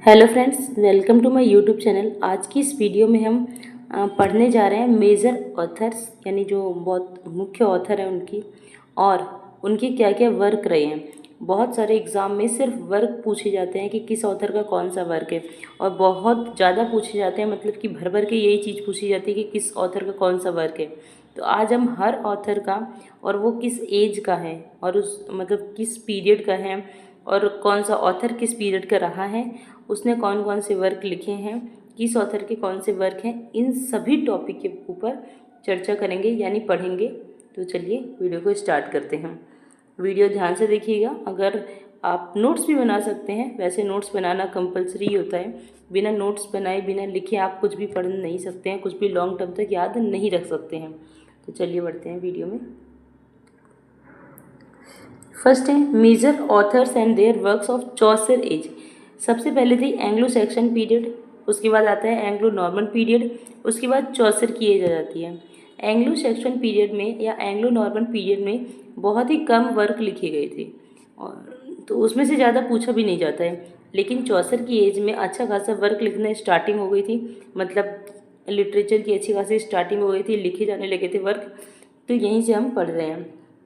Hello friends, welcome to my YouTube channel. आज की इस वीडियो में हम पढ़ने जा रहे हैं मेजर ऑथर्स, यानी जो बहुत मुख्य ऑथर हैं उनकी और उनके क्या क्या वर्क रहे हैं। बहुत सारे एग्ज़ाम में सिर्फ वर्क पूछे जाते हैं कि किस ऑथर का कौन सा वर्क है, और बहुत ज़्यादा पूछे जाते हैं, मतलब कि भर भर के यही चीज़ पूछी जाती है कि किस ऑथर का कौन सा वर्क है। तो आज हम हर ऑथर का और वो किस एज का है और उस मतलब किस पीरियड का है और कौन सा ऑथर किस पीरियड का रहा है, उसने कौन कौन से वर्क लिखे हैं, किस ऑथर के कौन से वर्क हैं, इन सभी टॉपिक के ऊपर चर्चा करेंगे यानी पढ़ेंगे। तो चलिए वीडियो को स्टार्ट करते हैं। वीडियो ध्यान से देखिएगा। अगर आप नोट्स भी बना सकते हैं, वैसे नोट्स बनाना कंपलसरी होता है। बिना नोट्स बनाए बिना लिखे आप कुछ भी पढ़ नहीं सकते हैं, कुछ भी लॉन्ग टर्म तक याद नहीं रख सकते हैं। तो चलिए बढ़ते हैं वीडियो में। फर्स्ट है major authors and their works of Chaucer age. सबसे पहले थी एंग्लो सेक्शन पीरियड, उसके बाद आता है एंग्लो नॉर्मन पीरियड, उसके बाद चौसर की एज आ जाती है। एंग्लो सेक्शन पीरियड में या एंग्लो नॉर्मन पीरियड में बहुत ही कम वर्क लिखे गए थे, और तो उसमें से ज़्यादा पूछा भी नहीं जाता है। लेकिन चौसर की एज में अच्छा खासा वर्क लिखना स्टार्टिंग हो गई थी, मतलब लिटरेचर की अच्छी खासी स्टार्टिंग हो गई थी, लिखे जाने लगे थे वर्क। तो यहीं से हम पढ़ रहे हैं।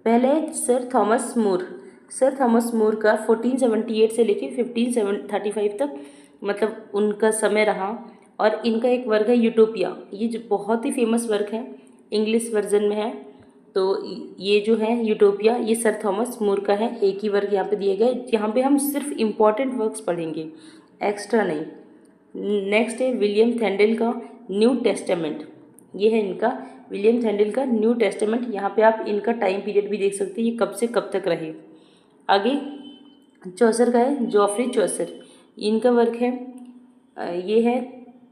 पहले सर थॉमस मूर। सर थॉमस मूर का 1478 से लेके 1535 तक मतलब उनका समय रहा, और इनका एक वर्क है यूटोपिया। ये जो बहुत ही फेमस वर्क है, इंग्लिश वर्जन में है। तो ये जो है यूटोपिया, ये सर थॉमस मूर का है। एक ही वर्क यहाँ पे दिए गए, यहाँ पे हम सिर्फ इम्पॉर्टेंट वर्क्स पढ़ेंगे, एक्स्ट्रा नहीं। नेक्स्ट है विलियम थैंडल का न्यू टेस्टामेंट। ये है इनका विलियम थैंडल का न्यू टेस्टामेंट। यहाँ पे आप इनका टाइम पीरियड भी देख सकते हैं, ये कब से कब तक रहे। आगे चौसर का है जॉफ्री चौसर। इनका वर्क है ये है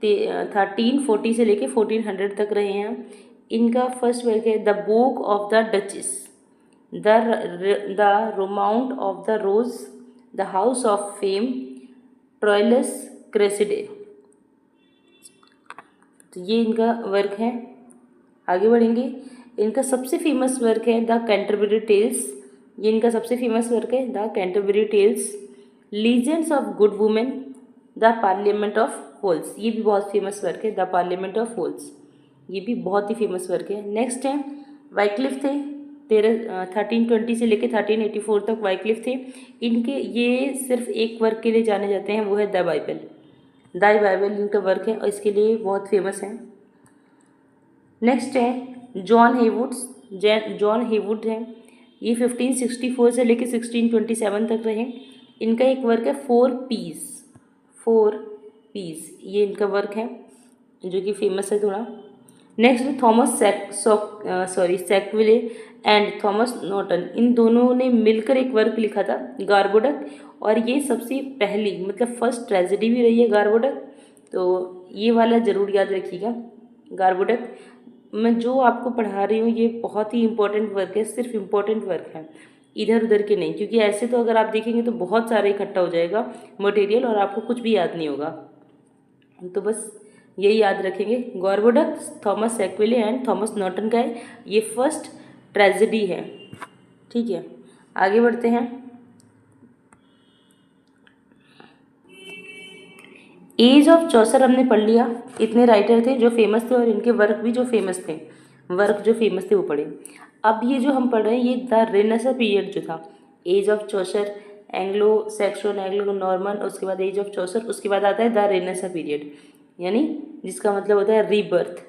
1340 से लेके 1400 तक रहे हैं। इनका फर्स्ट वर्क है the Book of the Duchess, the Romaunt of the Rose, the house of Fame, Troilus Criseyde. तो ये इनका वर्क है। आगे बढ़ेंगे। इनका सबसे फेमस वर्क है द कैंटरबरी टेल्स। ये इनका सबसे फेमस वर्क है the Canterbury Tales. Legends of Good Women, the Parliament of Fowls. ये भी बहुत फेमस वर्क है, द पार्लियामेंट ऑफ होल्स। ये भी बहुत ही फेमस वर्क है। नेक्स्ट है वाइक्लिफ थे। 1320 से लेकर 1384 तक वाइक्लिफ थे। इनके ये सिर्फ एक वर्क के लिए जाने जाते हैं, वो है द बाइबल। द बाइबल इनका वर्क है और इसके लिए बहुत फेमस है। नेक्स्ट है जॉन हेवुड्स। जॉन हेवुड है, ये 1564 से लेकर 1627 तक रहे। इनका एक वर्क है फोर पीस, ये इनका वर्क है जो कि फेमस है थोड़ा। नेक्स्ट है थॉमस सैकविले एंड थॉमस नॉर्टन। इन दोनों ने मिलकर एक वर्क लिखा था गार्बोडक, और ये सबसे पहली मतलब फर्स्ट ट्रेजेडी भी रही है गार्बोडक। तो ये वाला ज़रूर याद रखिएगा। गार्बोडक मैं जो आपको पढ़ा रही हूँ ये बहुत ही इंपॉर्टेंट वर्क है, सिर्फ इम्पॉर्टेंट वर्क है, इधर उधर के नहीं। क्योंकि ऐसे तो अगर आप देखेंगे तो बहुत सारा इकट्ठा हो जाएगा मटेरियल और आपको कुछ भी याद नहीं होगा। तो बस यही याद रखेंगे। गार्बोडक थॉमस सैकविले एंड थॉमस नॉर्टन का है, ये फर्स्ट ट्रेजेडी है। ठीक है, आगे बढ़ते हैं। एज ऑफ चौसर हमने पढ़ लिया। इतने राइटर थे जो फेमस थे और इनके वर्क भी जो फेमस थे, वो पढ़े। अब ये जो हम पढ़ रहे हैं ये द रेनेसां पीरियड जो था, age of Chaucer, Anglo Saxon, Anglo Norman, उसके बाद एज ऑफ चौसर, उसके बाद आता है द रेनेसां पीरियड, यानी जिसका मतलब होता है रीबर्थ।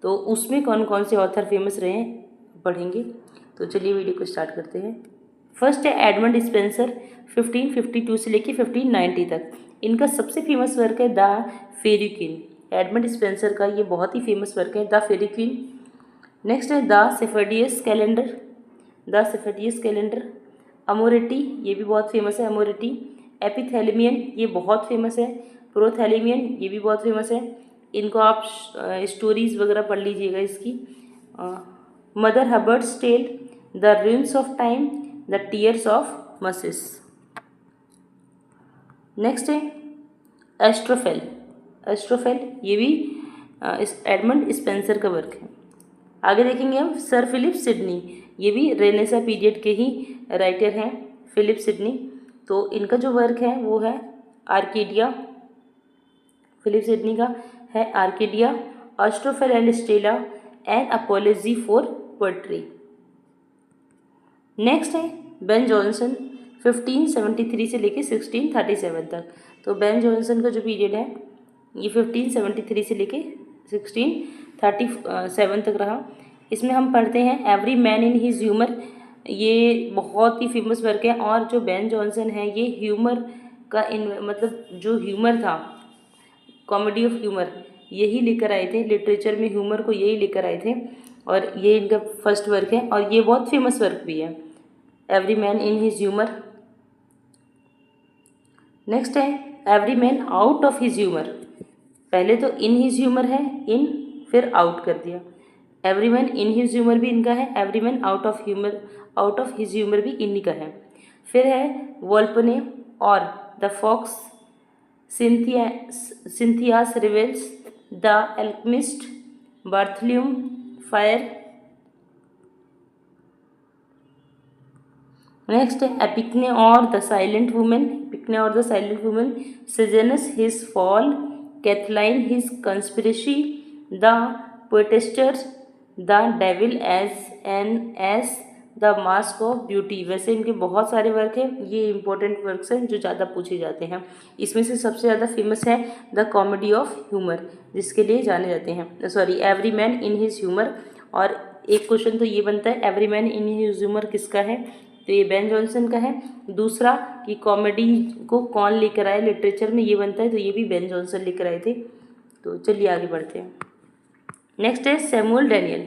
तो उसमें कौन कौन से ऑथर फेमस रहे हैं पढ़ेंगे। तो चलिए वीडियो को स्टार्ट करते हैं। फर्स्ट है एडमंड स्पेंसर, 1552 से लेके 1590 तक। इनका सबसे फेमस वर्क है the fairy queen. Edmund Spenser का ये बहुत ही फेमस वर्क है द फेरी क्वीन। नेक्स्ट है द सेफेडियस कैलेंडर। अमोरेटी, ये भी बहुत फेमस है अमोरेटी। एपिथैलेमियन, ये बहुत फेमस है। प्रोथैलेमियन, ये भी बहुत फेमस है। इनको आप स्टोरीज वगैरह पढ़ लीजिएगा इसकी। Mother Hubbard's Tale, the Ruins of Time, the Tears of Muses. Next है एस्ट्रोफेल, ये भी एडमंड स्पेंसर का वर्क है। आगे देखेंगे हम सर फिलिप सिडनी, ये भी रेनेसां पीरियड के ही राइटर हैं, फिलिप सिडनी। तो इनका जो वर्क है वो है आर्केडिया, फिलिप सिडनी का है Arcadia, Astrophel and Stella, an Apology for Poetry. Next है बेन जॉनसन 1573 से लेके 1637 तक। तो बेन जॉनसन का जो पीरियड है ये 1573 से लेके 1637 तक रहा। इसमें हम पढ़ते हैं every Man in His humour, ये बहुत ही फेमस वर्क है। और जो बेन जॉनसन है ये ह्यूमर का मतलब जो ह्यूमर था, कॉमेडी ऑफ ह्यूमर, यही लेकर आए थे लिटरेचर में, ह्यूमर को यही लेकर आए थे और ये इनका फर्स्ट वर्क है और ये बहुत फेमस वर्क भी है, Every Man in His Humour. Next है Every Man out of His Humour. पहले तो इन हिज ह्यूमर है, इन फिर आउट कर दिया। Every Man in His Humour भी इनका है, Every Man out of His Humour भी इन्हीं का है। फिर है वोल्पने और the Fox, Cynthia's Revels, the Alchemist, Bartholomew Fair. Next है एपिक्ने और द साइलेंट वुमेन, एपिक्ने और the Silent Woman, Sejanus His Fall, Catiline His Conspiracy, the Poetasters, the Devil Ass the mask of Beauty. वैसे इनके बहुत सारे work हैं, ये important works हैं जो ज़्यादा पूछे जाते हैं। इसमें से सबसे ज़्यादा फेमस है द कॉमेडी ऑफ ह्यूमर, जिसके लिए जाने जाते हैं, sorry every Man in His humour. और एक क्वेश्चन तो ये बनता है Every Man in His humour किसका है, तो ये बेन जॉनसन का है। दूसरा कि कॉमेडी को कौन लेकर आए लिटरेचर में, ये बनता है, तो ये भी बेन जॉनसन लेकर आए थे। तो चलिए आगे बढ़ते हैं। नेक्स्ट है सैमुअल डैनियल।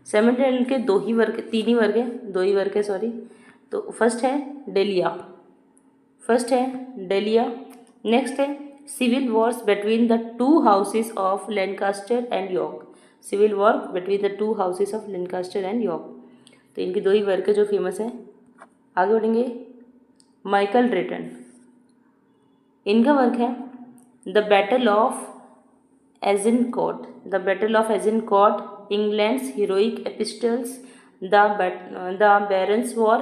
सैमुअल डैनियल के दो ही वर्ग है सॉरी। तो फर्स्ट है डेलिया। नेक्स्ट है civil wars between the two houses of Lancaster and York, civil war between the two houses of Lancaster and York. तो इनके दो ही वर्क है जो फेमस है। आगे बढ़ेंगे माइकल ड्रेटन, इनका वर्क है the battle of Agincourt, England's Heroic Epistles, the Barons' Wars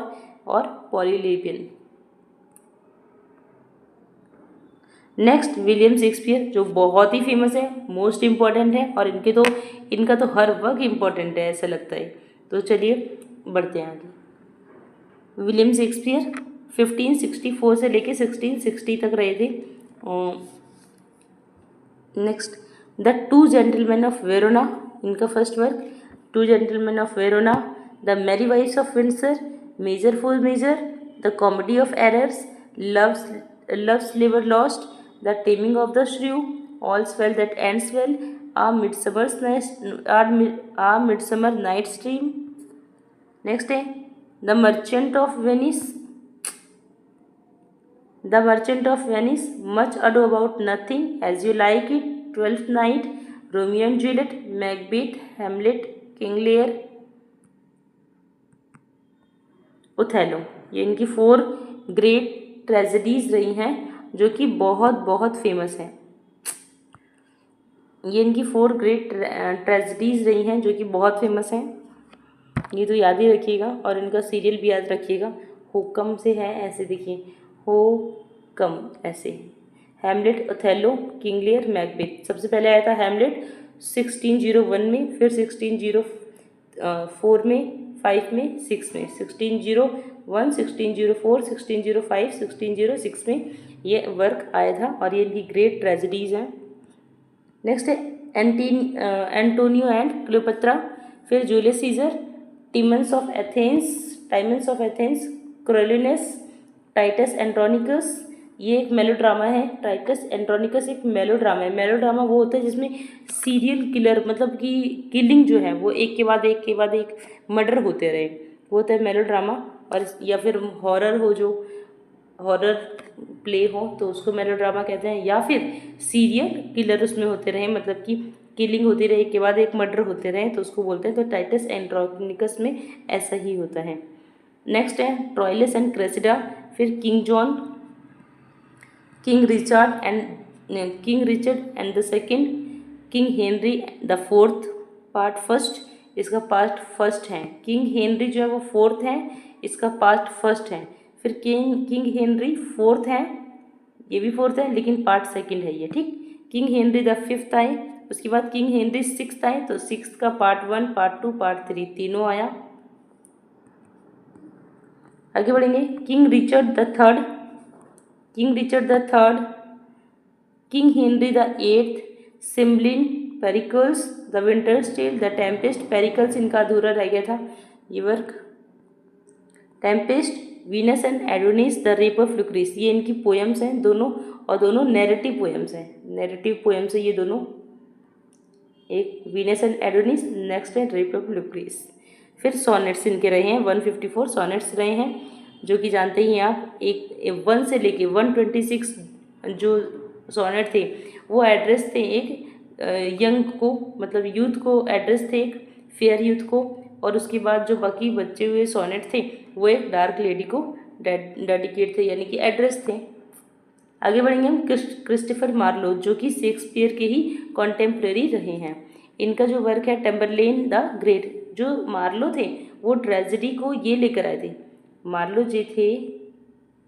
और पॉलीलेबियन। नेक्स्ट विलियम शेक्सपियर, जो बहुत ही फेमस है, मोस्ट इम्पॉर्टेंट है और इनका तो हर वर्क इम्पॉर्टेंट है ऐसा लगता है। तो चलिए बढ़ते हैं आगे। विलियम शेक्सपियर 1564 से लेके 1660 तक रहे थे। Next the Two Gentlemen of Verona, इनका first work Two Gentlemen of Verona, the Merry Wives of Windsor, Measure for Measure, the Comedy of Errors, Love's लिवर Lost, the Taming of the Shrew, All's Well That Ends Well, a Midsummer Night's Dream. Next है the Merchant of Venice, Much Ado About Nothing, As You Like It, Twelfth Night, Romeo and Juliet, Macbeth, Hamlet, King Lear, Othello. ये इनकी 4 great tragedies रही हैं जो कि बहुत बहुत famous हैं। ये इनकी 4 ग्रेट ट्रेजेडीज रही हैं जो कि बहुत फेमस हैं, ये तो याद ही रखिएगा। और इनका सीरियल भी याद रखिएगा, हुक्म से है ऐसे, देखिए हुक्म ऐसे, Hamlet, Othello, King Lear, Macbeth. सबसे पहले आया था हैमलेट 1601 में, फिर 1604 में, 5 में, 6 में, 1601, 1604, 1605, 1606 में ये वर्क आया था और ये इनकी ग्रेट ट्रेजेडीज हैं। नेक्स्ट है एंटोनियो एंड क्लियोपेट्रा, फिर Julius Caesar, Timon of Athens, Coriolanus, Titus Andronicus. ये एक मेलोड्रामा है, टाइटस एंड्रोनिकस एक मेलोड्रामा है। मेलोड्रामा वो होता है जिसमें सीरियल किलर, मतलब कि किलिंग जो है वो एक के बाद एक मर्डर होते रहे, वो होता है मेलोड्रामा। और या फिर हॉरर हो, जो हॉरर प्ले हो तो उसको मेलोड्रामा कहते हैं, या फिर सीरियल किलर उसमें होते रहे, मतलब कि किलिंग होती रहे, एक के बाद एक मर्डर होते रहे, तो उसको बोलते हैं। तो टाइटस एंड्रोनिकस में ऐसा ही होता है। नेक्स्ट है ट्रोइलस एंड क्रेसिडा, फिर king Richard and the second, king Henry the fourth, part first, इसका पार्ट फर्स्ट है। किंग हेनरी जो है वो फोर्थ है, इसका पार्ट फर्स्ट है। फिर किंग हेनरी फोर्थ है, ये भी फोर्थ है लेकिन पार्ट सेकंड है ये, ठीक। किंग हेनरी द फिफ्थ आए, उसके बाद किंग हेनरी सिक्स्थ आए, तो सिक्स्थ का पार्ट 1, पार्ट 2, पार्ट 3 तीनों आया। आगे बढ़ेंगे। King Richard the Third, King Richard the Third, King Henry the Eighth, Cymbeline, Pericles, the Winter's Tale, the Tempest. Pericles इनका अधूरा रह गया था ये work. Tempest, Venus and Adonis, the rape of Lucrece, ये इनकी पोएम्स हैं दोनों, और दोनों नैरेटिव पोएम्स हैं, नैरेटिव पोएम्स है ये दोनों। एक वीनस एंड एडोनिस, नेक्स्ट है रेप ऑफ लुक्रीस। फिर सोनेट्स इनके रहे हैं, 154 सोनेट्स रहे हैं, जो कि जानते ही आप, एक 1 से लेके 126 जो सोनेट थे वो एड्रेस थे एक यंग को, मतलब यूथ को एड्रेस थे, एक फेयर यूथ को, और उसके बाद जो बाकी बचे हुए सोनेट थे वो एक डार्क लेडी को डेडिकेट थे, यानी कि एड्रेस थे। आगे बढ़ेंगे हम। क्रिस्टोफर मार्लो, जो कि शेक्सपियर के ही कॉन्टेम्प्रेरी रहे हैं। इनका जो वर्क है टैम्बरलेन द ग्रेट, जो मार्लो थे वो ट्रेजेडी को ये लेकर आए थे, मार्लो जी थे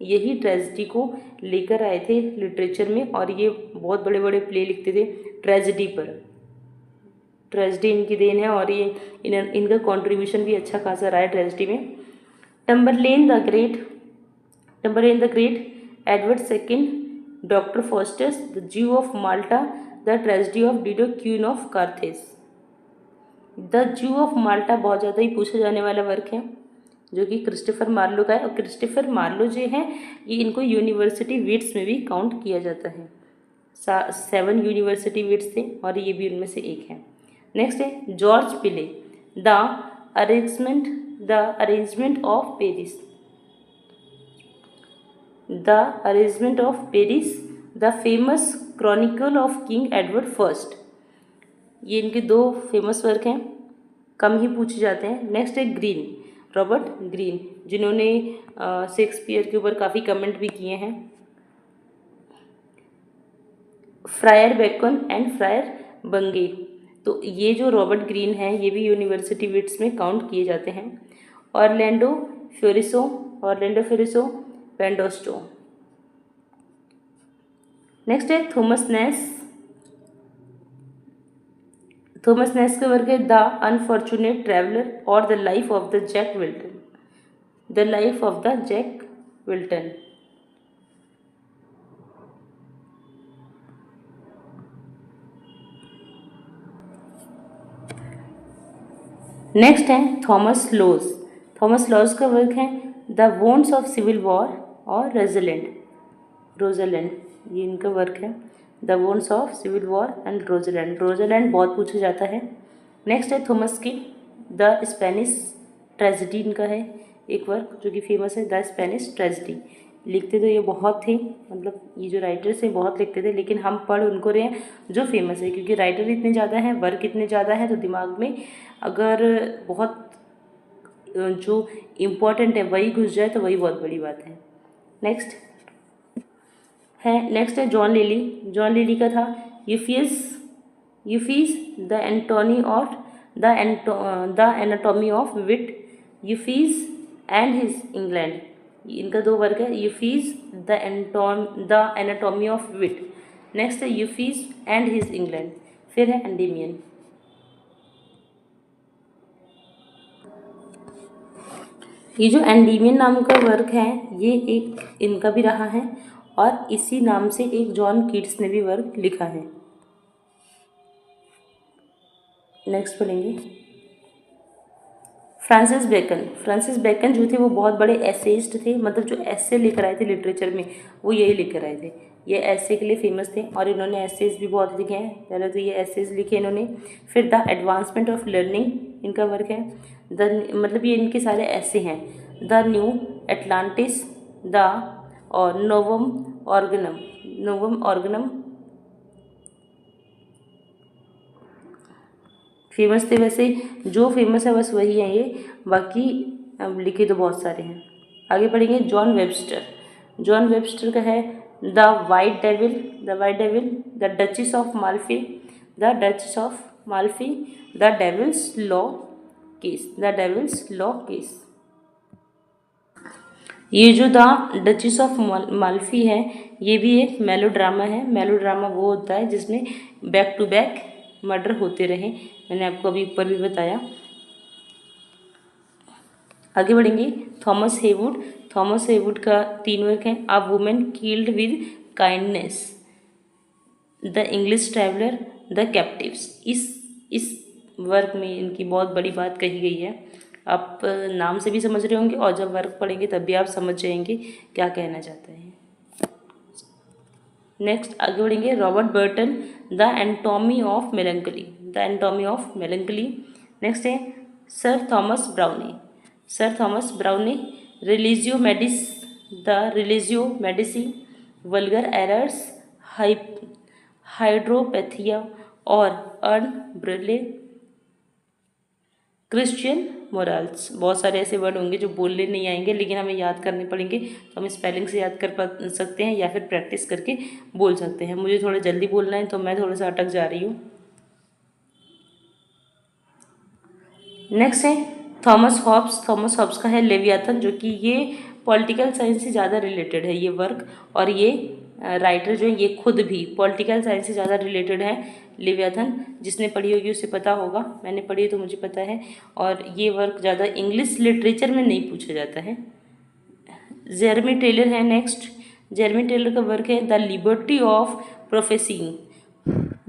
यही ट्रेजेडी को लेकर आए थे लिटरेचर में, और ये बहुत बड़े बड़े प्ले लिखते थे ट्रेजेडी पर। ट्रेजेडी इनकी देन है, और ये इनका कंट्रीब्यूशन भी अच्छा खासा रहा है ट्रेजेडी में। Tamburlaine the Great, Tamburlaine the Great, Edward Second, Doctor Faustus, the Jew of Malta, the Tragedy of Dido, Queen of Carthage. The Jew of Malta बहुत ज़्यादा ही पूछा जाने वाला वर्क है, जो कि क्रिस्टोफर मार्लो का है, और क्रिस्टोफर मार्लो जो है ये इनको यूनिवर्सिटी विट्स में भी काउंट किया जाता है। 7 यूनिवर्सिटी विट्स थे और ये भी उनमें से एक है। नेक्स्ट है जॉर्ज पिले, the arrangement of Paris, the arrangement of Paris, the famous Chronicle of king Edward first. ये इनके 2 फेमस वर्क हैं, कम ही पूछे जाते हैं। नेक्स्ट है ग्रीन, रॉबर्ट ग्रीन, जिन्होंने शेक्सपियर के ऊपर काफ़ी कमेंट भी किए हैं। फ्रायर बेकन एंड फ्रायर बंगे, तो ये जो रॉबर्ट ग्रीन है ये भी यूनिवर्सिटी विट्स में काउंट किए जाते हैं। Orlando Furioso, Pandosto. नेक्स्ट है थॉमस नेस, थॉमस नेस का वर्क है द अनफॉर्चुनेट ट्रैवलर और the life of the Jack Wilton, the life of the Jack Wilton. Next है थॉमस लॉज, थॉमस लॉज का वर्क है the wounds of civil war और Rosalynde, ये इनका work है, the wounds of civil war and Rosalynde बहुत पूछा जाता है। नेक्स्ट है थॉमस की द स्पेनिश ट्रेजेडी, इनका है एक वर्क जो कि फेमस है, द स्पेनिश ट्रेजेडी। लिखते तो ये बहुत थे, मतलब ये जो राइटर्स हैं बहुत लिखते थे, लेकिन हम पढ़ उनको रहे हैं जो फेमस है, क्योंकि राइटर इतने ज़्यादा हैं, वर्क इतने ज़्यादा हैं, तो दिमाग में अगर बहुत जो इम्पोर्टेंट है वही घुस जाए तो वही बहुत बड़ी बात है। नेक्स्ट है जॉन लिली, जॉन लिली का था Euphues the Antony of the Anatomy of Wit, Euphues and His England, इनका 2 वर्क है, Euphues the Anatomy of Wit. Next है यूफीस एंड हिज इंग्लैंड। फिर है एंडेमियन। ये जो एंडेमियन नाम का वर्क है ये एक इनका भी रहा है, और इसी नाम से एक जॉन कीट्स ने भी वर्क लिखा है। नेक्स्ट पढ़ेंगे फ्रांसिस बेकन जो थे वो बहुत बड़े एसेइस्ट थे, मतलब जो एसे लेकर आए थे लिटरेचर में वो यही लेकर आए थे, ये एसे के लिए फेमस थे, और इन्होंने एसेज भी बहुत लिखे हैं। पहले तो ये एसेज लिखे इन्होंने। फिर द एडवांसमेंट ऑफ लर्निंग इनका वर्क है, मतलब ये इनके सारे ऐसे हैं। द न्यू एटलांटिस, द और नोवम ऑर्गनम फेमस थे। वैसे जो फेमस है बस वही है ये, बाकी लिखे तो बहुत सारे हैं। आगे पढ़ेंगे जॉन वेबस्टर का है the white devil, the duchess of Malfi, the devil's law case. ये जो द डचेस ऑफ माल्फी है ये भी एक मेलोड्रामा है। मेलोड्रामा वो होता है जिसमें बैक टू बैक मर्डर होते रहे, मैंने आपको अभी ऊपर भी बताया। आगे बढ़ेंगे। Thomas Heywood. थॉमस हेवुड का 3 वर्क हैं। A Woman Killed with Kindness, the English Traveller, the Captives. इस वर्क में इनकी बहुत बड़ी बात कही गई है। आप नाम से भी समझ रहे होंगे और जब वर्क पढ़ेंगे तब भी आप समझ जाएंगे क्या कहना चाहते हैं। नेक्स्ट आगे बढ़ेंगे। Robert Burton, the Anatomy of Melancholy, the Anatomy of Melancholy. Next है Sir Thomas Browne. Sir Thomas Browne, Religio Medici, the Religio Medici, Vulgar Errors, Hydriotaphia और अनब्रेले क्रिश्चियन मोरल्स। बहुत सारे ऐसे वर्ड होंगे जो बोलने नहीं आएंगे लेकिन हमें याद करने पड़ेंगे, तो हम स्पेलिंग से याद कर सकते हैं या फिर प्रैक्टिस करके बोल सकते हैं। मुझे थोड़ा जल्दी बोलना है तो मैं थोड़ा सा अटक जा रही हूँ। नेक्स्ट है थॉमस हॉब्स। थॉमस हॉब्स का है लेवियाथन, जो कि ये पॉलिटिकल साइंस से ज़्यादा रिलेटेड है ये वर्क, और ये राइटर जो है ये खुद भी पॉलिटिकल साइंस से ज़्यादा रिलेटेड है। लेवियाथन जिसने पढ़ी होगी उसे पता होगा, मैंने पढ़ी तो मुझे पता है, और ये वर्क ज़्यादा इंग्लिश लिटरेचर में नहीं पूछा जाता है। जेरेमी टेलर है नेक्स्ट। जेरेमी टेलर का वर्क है the liberty of prophesying,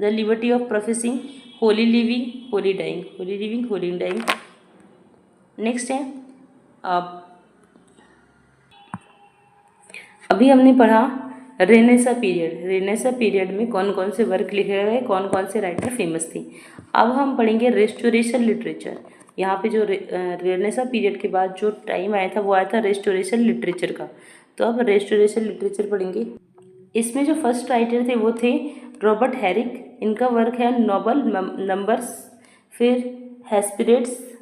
the liberty of prophesying, holy living, holy dying, holy living, holy dying. Next है अभी हमने पढ़ा रेनेसा पीरियड। रेनेसा पीरियड में कौन कौन से वर्क लिखे गए, कौन कौन से राइटर फेमस थी। अब हम पढ़ेंगे रेस्टोरेशन लिटरेचर। यहाँ पे जो रेनेसा पीरियड के बाद जो टाइम आया था वो आया था रेस्टोरेशन लिटरेचर का। तो अब रेस्टोरेशन लिटरेचर पढ़ेंगे। इसमें जो फर्स्ट राइटर थे वो थे रॉबर्ट हैरिक। इनका वर्क है नोबल नंबर्स, फिर हेस्पिरेट्स,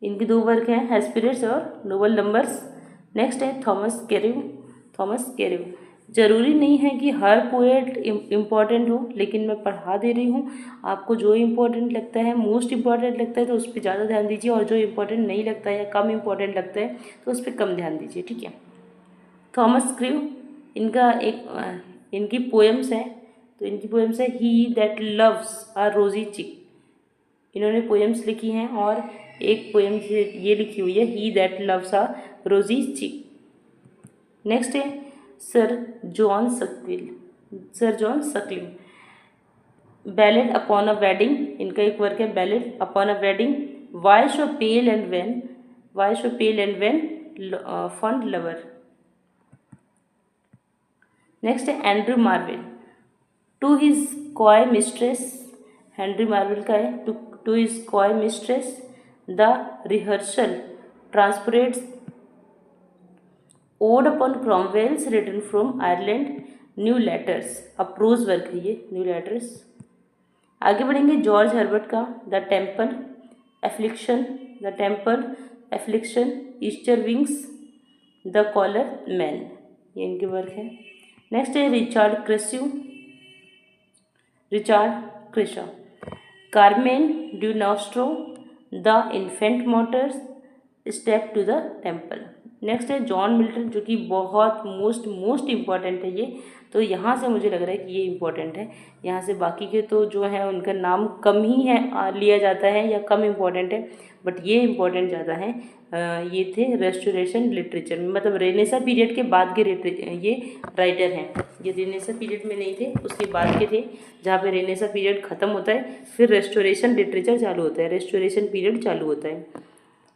इनके 2 वर्क हैं हेस्पिरेट्स और नोबल नंबर्स। नेक्स्ट है थॉमस कैरिव। थॉमस कैरिव, ज़रूरी नहीं है कि हर पोएट इम्पॉर्टेंट हो, लेकिन मैं पढ़ा दे रही हूँ, आपको जो इम्पोर्टेंट लगता है, मोस्ट इम्पॉर्टेंट लगता है तो उस पर ज़्यादा ध्यान दीजिए, और जो इम्पोर्टेंट नहीं लगता है या कम इम्पोर्टेंट लगता है तो उस पर कम ध्यान दीजिए, ठीक है। थॉमस क्रिव, इनका इनकी पोएम्स हैं, तो इनकी पोएम्स है ही दैट लव्स अ रोजी चिक, इन्होंने पोएम्स लिखी हैं, और एक पोएम ये लिखी हुई है ही दैट लव्स अ रोजी चिक। नेक्स्ट है Sir John Suckling, Sir John Suckling, ballad upon a wedding, इनका एक वर्क है ballad upon a wedding, why so pale and wan, why so pale and wan fond lover. Next है Andrew Marvell, to his coy mistress, Henry Marvell का है to his coy mistress, the rehearsal transprosed, ode upon Cromwell's return from Ireland, new letters, a prose work है ये new letters. आगे बढ़ेंगे George Herbert का the temple affliction, the temple affliction, Easter wings, the collar man, ये इनके work है। Next है Richard Crashaw, Richard Crashaw, Carmen Deo Nostro, the infant martyrs, step to the temple. Next है John Milton, जो कि बहुत most important है ये, तो यहाँ से मुझे लग रहा है कि ये इम्पॉर्टेंट है, यहाँ से बाकी के तो जो है उनका नाम कम ही है लिया जाता है या कम इम्पॉर्टेंट है, बट ये इम्पॉर्टेंट ज़्यादा है। ये थे रेस्टोरेशन लिटरेचर में, मतलब रेनेसा पीरियड के बाद के ये राइटर हैं, ये रेनेसा पीरियड में नहीं थे, उसके बाद के थे, जहाँ पे रेनेसा पीरियड ख़त्म होता है फिर रेस्टोरेशन लिटरेचर चालू होता है, रेस्टोरेशन पीरियड चालू होता है।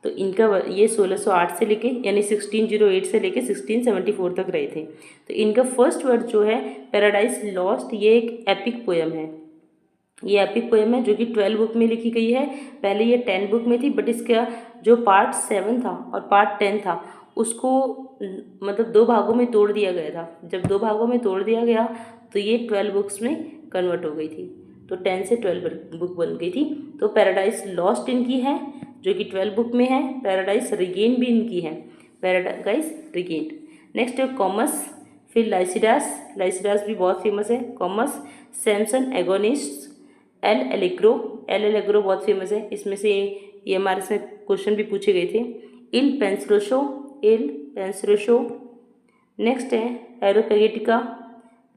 तो इनका ये 1608 से लेके यानी 1608 से लेके 1674 तक रहे थे। तो इनका फर्स्ट वर्ड जो है पैराडाइज लॉस्ट, ये एक एपिक पोएम है, ये एपिक पोएम है जो कि 12 बुक में लिखी गई है। पहले ये 10 बुक में थी, बट इसका जो पार्ट 7 था और पार्ट 10 था उसको मतलब 2 भागों में तोड़ दिया गया था। जब 2 भागों में तोड़ दिया गया तो ये 12 बुक्स में कन्वर्ट हो गई थी, तो 10 से 12 बुक बन गई थी। तो पैराडाइज लॉस्ट इनकी है जो कि 12 बुक में है, पैराडाइज रिगेन भी इनकी है, पैराडाइज रिगेन। नेक्स्ट है कॉमस, फिर लाइसिडास, लाइसिडास भी बहुत फेमस है, commas, Samson agonist, L allegro बहुत फेमस है, इसमें से ये हमारे से क्वेश्चन भी पूछे गए थे। इल पेंसरोशो, नेक्स्ट है एरोपेगेटिका,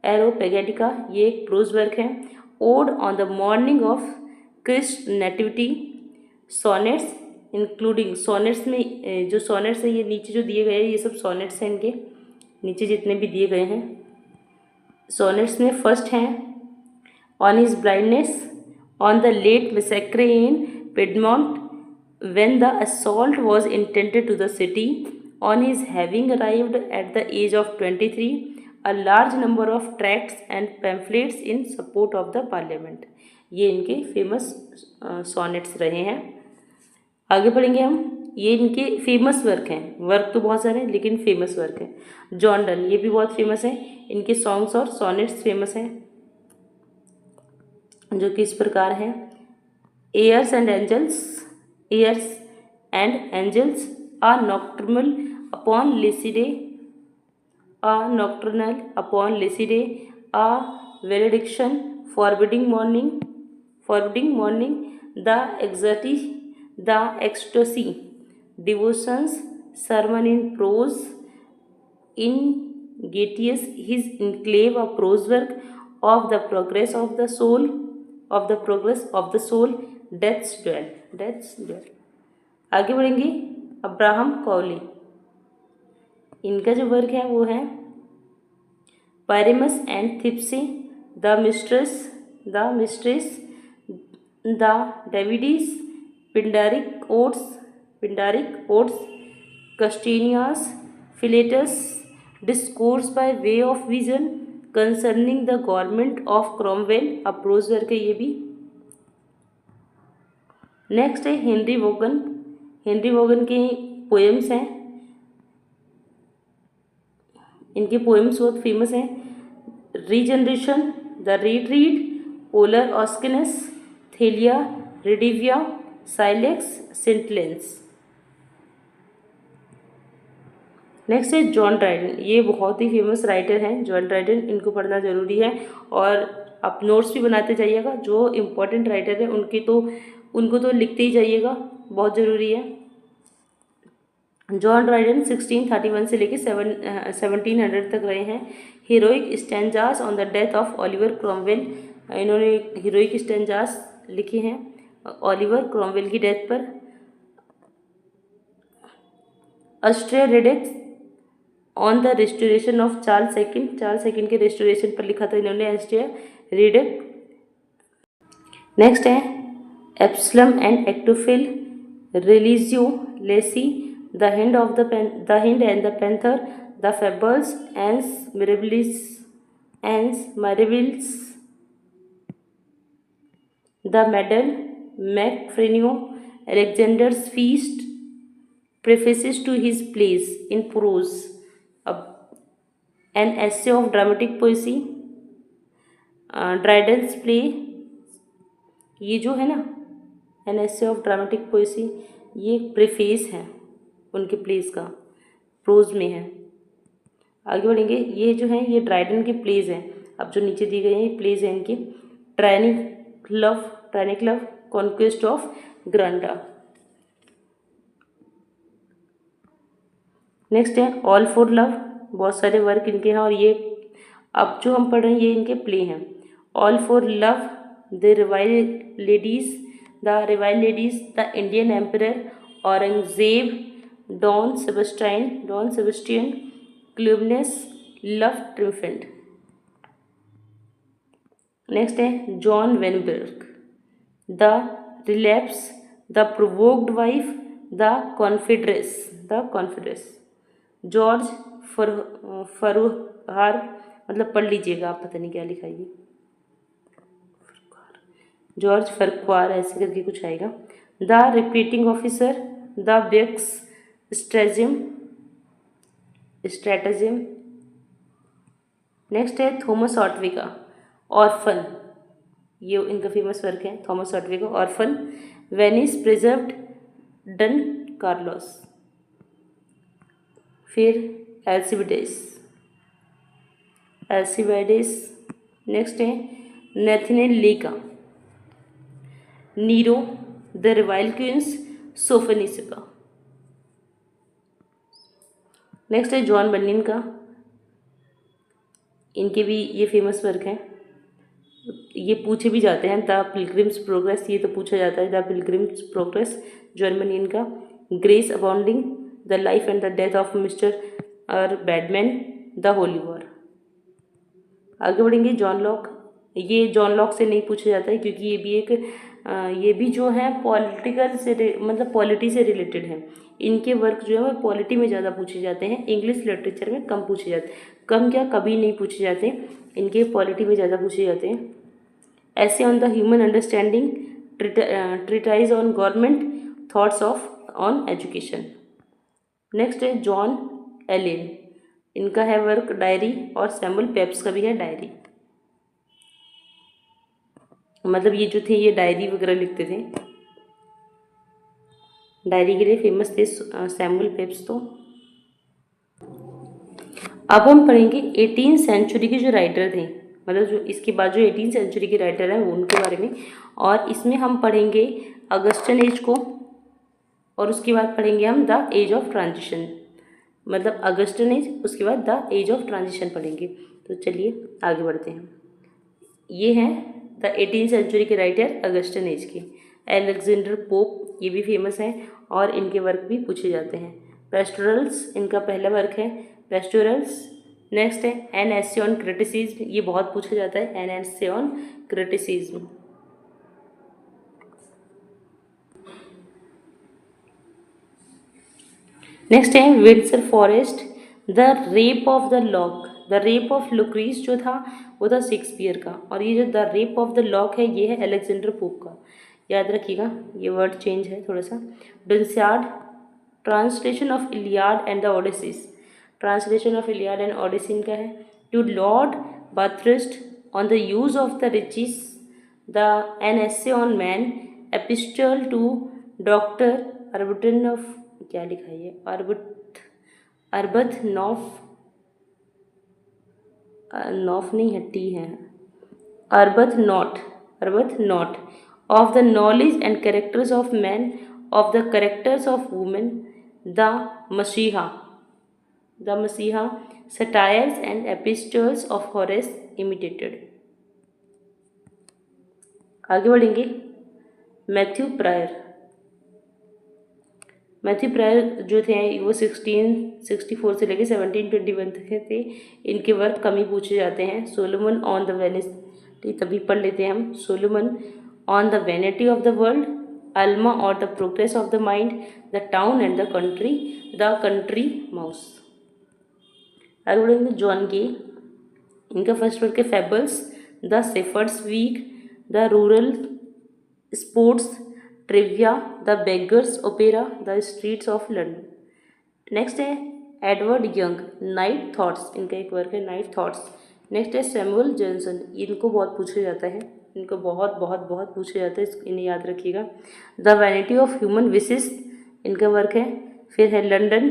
एरोपेगेटिका ये एक प्रोज वर्क है। Ode on the morning of Christ nativity, sonnets including, sonnets में जो सोनेट्स है ये नीचे जो दिए गए हैं ये सब सोनेट्स हैं, इनके नीचे जितने भी दिए गए हैं सोनेट्स में फर्स्ट हैं on his blindness, on the late massacre in Piedmont when the assault was intended to the city, on his having arrived at the age of 23, a large number of tracts and pamphlets in support of the parliament। ये इनके famous sonnets रहे हैं। आगे पढ़ेंगे हम, ये इनके famous work हैं, वर्क तो बहुत सारे हैं लेकिन फेमस वर्क हैं। जॉन डन ये भी बहुत फेमस है, इनके सॉन्ग्स और सोनेट्स फेमस हैं जो कि इस प्रकार हैं। Airs and angels, Airs and angels, a nocturnal upon Lycidae, a nocturnal upon Lycidae, a valediction, forbidding morning, the ecstasy, devotions, sermon in prose, in Gatius, his enclave, a prose work of the progress of the soul, death's duel. आगे बढ़ेंगे, Abraham कौली, इनका जो work है वो है Pyramus and थिप्सी, the mistress, the Davideis, Pindaric odes, Constantia, Philetus, discourse by way of vision concerning the government of Cromwell, a prose work है ये भी। नेक्स्ट है हेनरी वोगन के पोएम्स हैं, इनके पोएम्स बहुत फेमस हैं। Regeneration, the retreat, Olor Iscanus, Thalia, Rediviva, Silex, Scintillans. Next है जॉन ड्राइडन, ये बहुत ही फेमस राइटर हैं जॉन ड्राइडन, इनको पढ़ना ज़रूरी है और आप नोट्स भी बनाते जाइएगा। जो इम्पोर्टेंट राइटर है उनको तो लिखते ही जाइएगा, बहुत ज़रूरी है। जॉन ड्राइडन 1631 से लेकर 1700 तक रहे हैं। Heroic stanzas on the death of Oliver Cromwell, इन्होंने हीरोइक स्टैंजास लिखे हैं ओलिवर क्रॉमवेल की डेथ पर। Astraea Redux on the restoration of Charles second के रेस्टोरेशन पर लिखा था इन्होंने, अस्ट्रिया रेडेक। नेक्स्ट है Absalom and Achitophel, Religio Laici, the hind and the panther, the fables, Annus Mirabilis, the medal, MacFlecknoe, Alexander's feast, prefaces to his plays in prose, an essay of dramatic Poaceae, ड्राइडेंस play, ये जो है ना N essay of dramatic Poaceae, ये preface है उनके place का, pros में है। आगे बढ़ेंगे, ये जो है ये ड्राइडन के प्लेज हैं, अब जो नीचे दिए गए हैं प्लेज हैं इनके। ट्रायनिक लव, कॉन्क्वेस्ट ऑफ ग्रांडा। नेक्स्ट है ऑल फॉर लव, बहुत सारे वर्क इनके हैं और ये अब जो हम पढ़ रहे हैं ये इनके प्ले हैं। All for love, the rival ladies, the Indian emperor, Aurangzeb, Don Sebastian, Cleomenes, love triumphant. Next है John Vanbrugh, the relapse, the provoked wife, the confederacy. George Farquhar, मतलब पढ़ लीजिएगा आप, पता नहीं क्या लिखा है, जॉर्ज फरक्वार ऐसे करके कुछ आएगा। The repeating officer, the beaux stratagem. Next है थॉमस ऑटविका, ऑर्फन, ये इनका फेमस वर्क है Thomas Otway, orphan. Venice preserved, Don Carlos. फिर एल्सिबिडेस। नेक्स्ट है Nathaniel Lee, Nero, the rival queens, Sophonisba. Next है जॉन बन्निन का इनके भी ये फेमस वर्क हैं। ये पूछे भी जाते हैं। द पिलग्रिम्स प्रोग्रेस, ये तो पूछा जाता है। द पिलग्रिम्स प्रोग्रेस, जर्मनी इनका। Grace abounding, the life and the death of mister और बैडमैन, द होली वॉर। आगे बढ़ेंगे। जॉन लॉक, ये जॉन लॉक से नहीं पूछा जाता है क्योंकि ये भी जो है पॉलिटिकल से मतलब पॉलिटी से रिलेटेड है। इनके वर्क जो है वो पॉलिटी में ज़्यादा पूछे जाते हैं, इंग्लिश लिटरेचर में कम पूछे जाते हैं। कम क्या, कभी नहीं पूछे जाते, इनके पॉलिटी में ज़्यादा पूछे जाते हैं। ऐसे on the human understanding, treatise on government, thoughts of on education. Next है जॉन एलेन, इनका है वर्क डायरी, और सैमुअल पेप्स का भी है डायरी। मतलब ये जो थे ये डायरी वगैरह लिखते थे, डायरी के लिए फेमस थे सैमुअल पेप्स। तो अब हम पढ़ेंगे 18th सेंचुरी के जो राइटर थे, मतलब जो इसके बाद जो 18th सेंचुरी के राइटर हैं उनके बारे में। और इसमें हम पढ़ेंगे अगस्टन एज को, और उसके बाद पढ़ेंगे हम द एज ऑफ ट्रांजिशन, मतलब अगस्टन एज, उसके बाद द एज ऑफ ट्रांजिशन पढ़ेंगे। तो चलिए आगे बढ़ते हैं। ये हैं द 18th सेंचुरी के राइटर अगस्टन एज के। अलेक्जेंडर पोप, ये भी फेमस हैं और इनके वर्क भी पूछे जाते हैं। पेस्टोरल्स, इनका पहला वर्क है पेस्टोरल्स। नेक्स्ट है एन एसे ऑन क्रिटिसिज्म, ये बहुत पूछा जाता है, an essay on criticism. Next है Windsor forest, the rape of the lock. The rape of Lucrece जो था वो था शेक्सपियर का, और ये जो the rape of the lock है ये है अलेक्जेंडर पोप का। याद रखिएगा, ये वर्ड चेंज है थोड़ा सा। Dunciad, translation of Iliad and the Odyssey. Translation of Iliad and Odyssey इनका है। To Lord Bathurst on the use of the riches, the an essay on man, epistle to doctor Arbuthnot of, क्या लिखा है ये, अर्बथ नॉफ, नॉफ नहीं है, T है, Arbuthnot of the knowledge and characters of man, of the characters of women, the Messiah, satires and epistles of Horace imitated. आगे बढ़ेंगे। Matthew prior जो थे वो 1664 से लेकर 1721 तक थे। इनके वर्क कम ही पूछे जाते हैं। सोलोमन ऑन द वेनिटी, तभी पढ़ लेते हैं हम। Solomon on the vanity of the world, Alma or the progress of the mind, the town and the country mouse. आगे बढ़ेंगे। जॉन गे, इनका फर्स्ट वर्क है fables, the shepherd's week, the rural sports, Trivia, the beggar's opera, the streets of London. Next है Edward Young, night thoughts, इनका एक work है night thoughts. Next है Samuel Johnson, इनको बहुत पूछा जाता है, इनको बहुत बहुत बहुत पूछा जाता है, इन्हें याद रखिएगा। The vanity of human wishes, इनका वर्क है। फिर है London,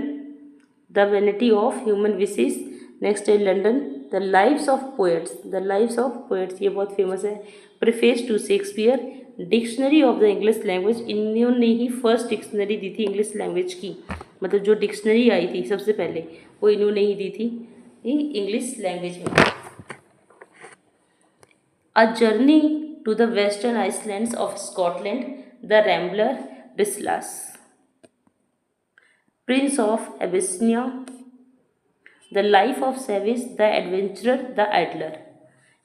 the vanity of human wishes. Next है London, the lives of poets, ये बहुत फेमस है। Preface to Shakespeare, dictionary of the English language, इन्होंने ही फर्स्ट डिक्शनरी दी थी इंग्लिश लैंग्वेज की, मतलब जो डिक्शनरी आई थी सबसे पहले वो इन्होंने ही दी थी इंग्लिश लैंग्वेज में। A journey to the western islands of Scotland, the rambler, Rasselas. Prince of Abyssinia, the life of Savage, the adventurer, the idler.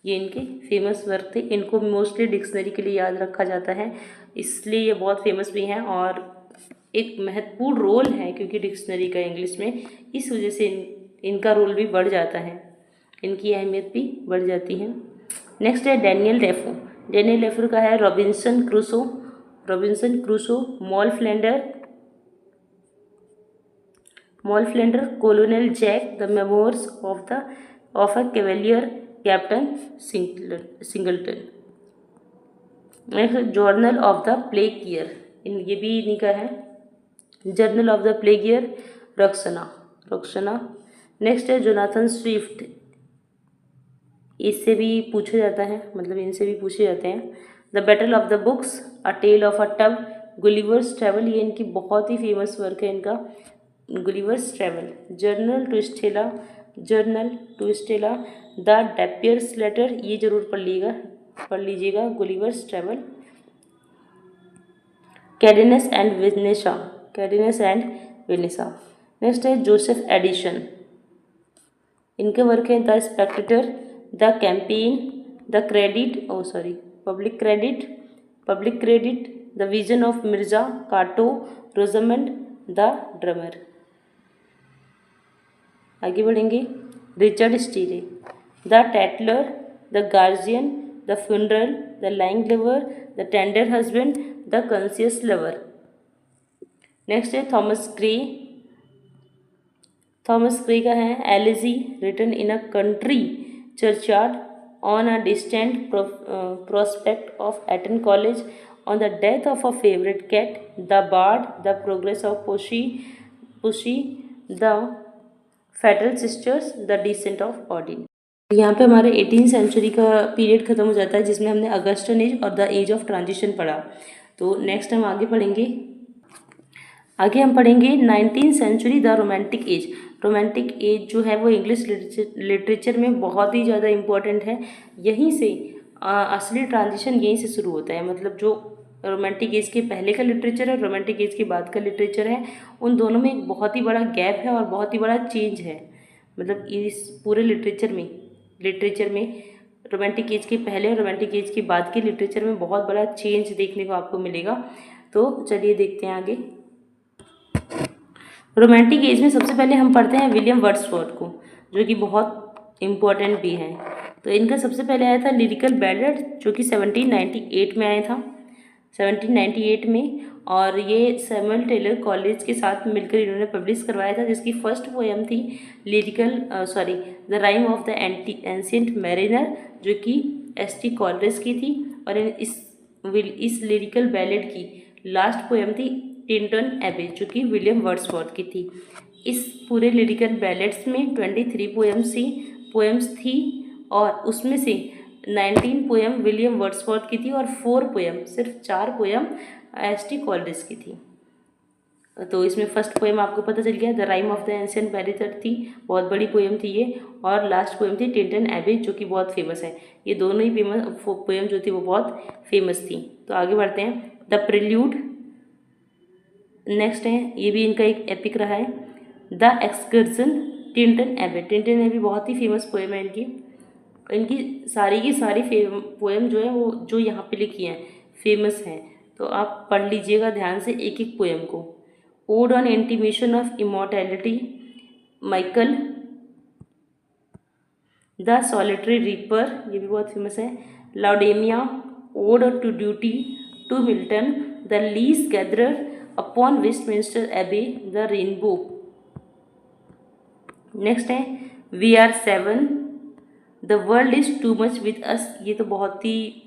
ये इनके फेमस वर्क थे। इनको मोस्टली डिक्शनरी के लिए याद रखा जाता है, इसलिए ये बहुत फेमस भी हैं और एक महत्वपूर्ण रोल है क्योंकि डिक्शनरी का इंग्लिश में, इस वजह से इनका रोल भी बढ़ जाता है, इनकी अहमियत भी बढ़ जाती है। नेक्स्ट है डैनियल डेफो का है Robinson Crusoe, Moll Flanders, colonel Jack, the memoirs of a cavalier captain Singleton. Next journal of the plague year, ये भी इन्हीं का है, journal of the plague year, Roxana. Next है जोनाथन स्विफ्ट, इससे भी पूछा जाता है, मतलब इनसे भी पूछे जाते हैं। The battle of the books, a tale of a tub, Gulliver's travel, ये इनकी बहुत ही फेमस वर्क है इनका, Gulliver's travel. Journal to Stella, journal, to Stella, the drapier's letter, ये जरूर पढ़ लीजिएगा, Gulliver's travel, Cadenus and Vanessa. Next है जोसेफ एडिशन, इनके वर्क है the spectator, the campaign, the public credit, the vision of Mirza, Cato, Rosamond, the drummer. आगे बढ़ेंगे, Richard स्टीले, the tatler, the guardian, the funeral, the lying lover, the tender husband, the conscious lover. Next है Thomas Gray का है elegy written in a country churchyard on a distant prospect of Eton college on the death of a favourite cat, the bard, the progress of poesy, the fatal sisters, the descent of Odin. यहाँ पे हमारे 18th century का period खत्म हो जाता है जिसमें हमने अगस्टन एज और द एज ऑफ ट्रांजिशन पढ़ा। तो नेक्स्ट हम आगे हम पढ़ेंगे 19th century the romantic age. Romantic age जो है वो इंग्लिश लिटरेचर में बहुत ही ज़्यादा इम्पोर्टेंट है। यहीं से असली ट्रांजिशन यहीं से शुरू होता है, मतलब जो रोमांटिक एज के पहले का लिटरेचर है, रोमांटिक एज के बाद का लिटरेचर है, उन दोनों में एक बहुत ही बड़ा गैप है और बहुत ही बड़ा चेंज है। मतलब इस पूरे लिटरेचर में रोमांटिक एज के पहले और रोमांटिक एज के बाद के लिटरेचर में बहुत बड़ा चेंज देखने को आपको मिलेगा। तो चलिए देखते हैं आगे। रोमांटिक एज में सबसे पहले हम पढ़ते हैं विलियम वर्ड्सवर्थ को, जो कि बहुत इम्पोर्टेंट भी है। तो इनका सबसे पहले आया था लिरिकल बैलेड, जो कि 1798 में आया था, 1798 में। और ये सैमुअल टेलर कॉलेज के साथ मिलकर इन्होंने पब्लिश करवाया था, जिसकी फर्स्ट पोएम थी the rime of the ancient mariner, जो कि एस.टी. कॉलरेज की थी। और इस लिरिकल बैलेड की लास्ट पोएम थी टिंटन एबे, जो कि विलियम वर्ड्सवर्थ की थी। इस पूरे लिरिकल बैलेड्स में 23 पोएम्स थी और उसमें से 19 पोएम विलियम वर्ड्सवर्थ की थी और 4 पोएम एस.टी. कॉलरेज की थी। तो इसमें फर्स्ट पोएम आपको पता चल गया, the rime of the ancient mariner थी, बहुत बड़ी पोएम थी ये। और लास्ट पोएम थी टिंटन एबे, जो कि बहुत फेमस है। ये दोनों ही पोएम जो थी वो बहुत फेमस थी। तो आगे बढ़ते हैं, द प्रिल्यूड नेक्स्ट है, ये भी इनका एक एपिक रहा है, द एक्सकर्जन, टिंटन एबे बहुत ही फेमस पोएम है इनकी सारी की सारी पोएम जो है वो जो यहाँ पे लिखी हैं फेमस हैं। तो आप पढ़ लीजिएगा ध्यान से एक एक पोएम को। Ode on intimation of immortality, Michael, the solitary reaper, ये भी बहुत फेमस है, Laodamia, ode to duty, to Milton, the leech gatherer, upon Westminster Abbey, the rainbow. Next है we are 7, the world is too much with us, ये तो बहुत ही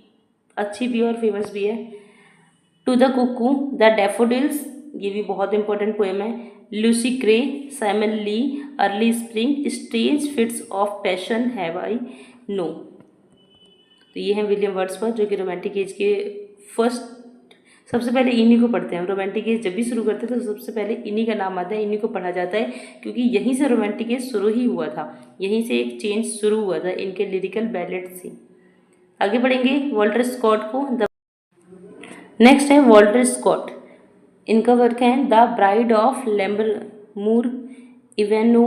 अच्छी भी और फेमस भी है। To the cuckoo, the daffodils, ये भी बहुत इंपॉर्टेंट पोएम है। Lucy Gray, Simon Lee, early spring, strange fits of passion have I know. तो ये है विलियम वर्ड्सवर्थ, जो कि रोमांटिक एज के फर्स्ट, सबसे पहले इन्हीं को पढ़ते हैं। रोमांटिक एज जब भी शुरू करते हैं तो सबसे पहले इन्हीं का नाम आता है, इन्हीं को पढ़ा जाता है, क्योंकि यहीं से रोमांटिक एज शुरू ही हुआ था, यहीं से एक चेंज शुरू हुआ था इनके लिरिकल बैलेड से। आगे बढ़ेंगे वॉल्टर स्कॉट को। नेक्स्ट है वॉल्टर स्कॉट, इनका वर्क है the bride of Lammermoor, Ivanhoe,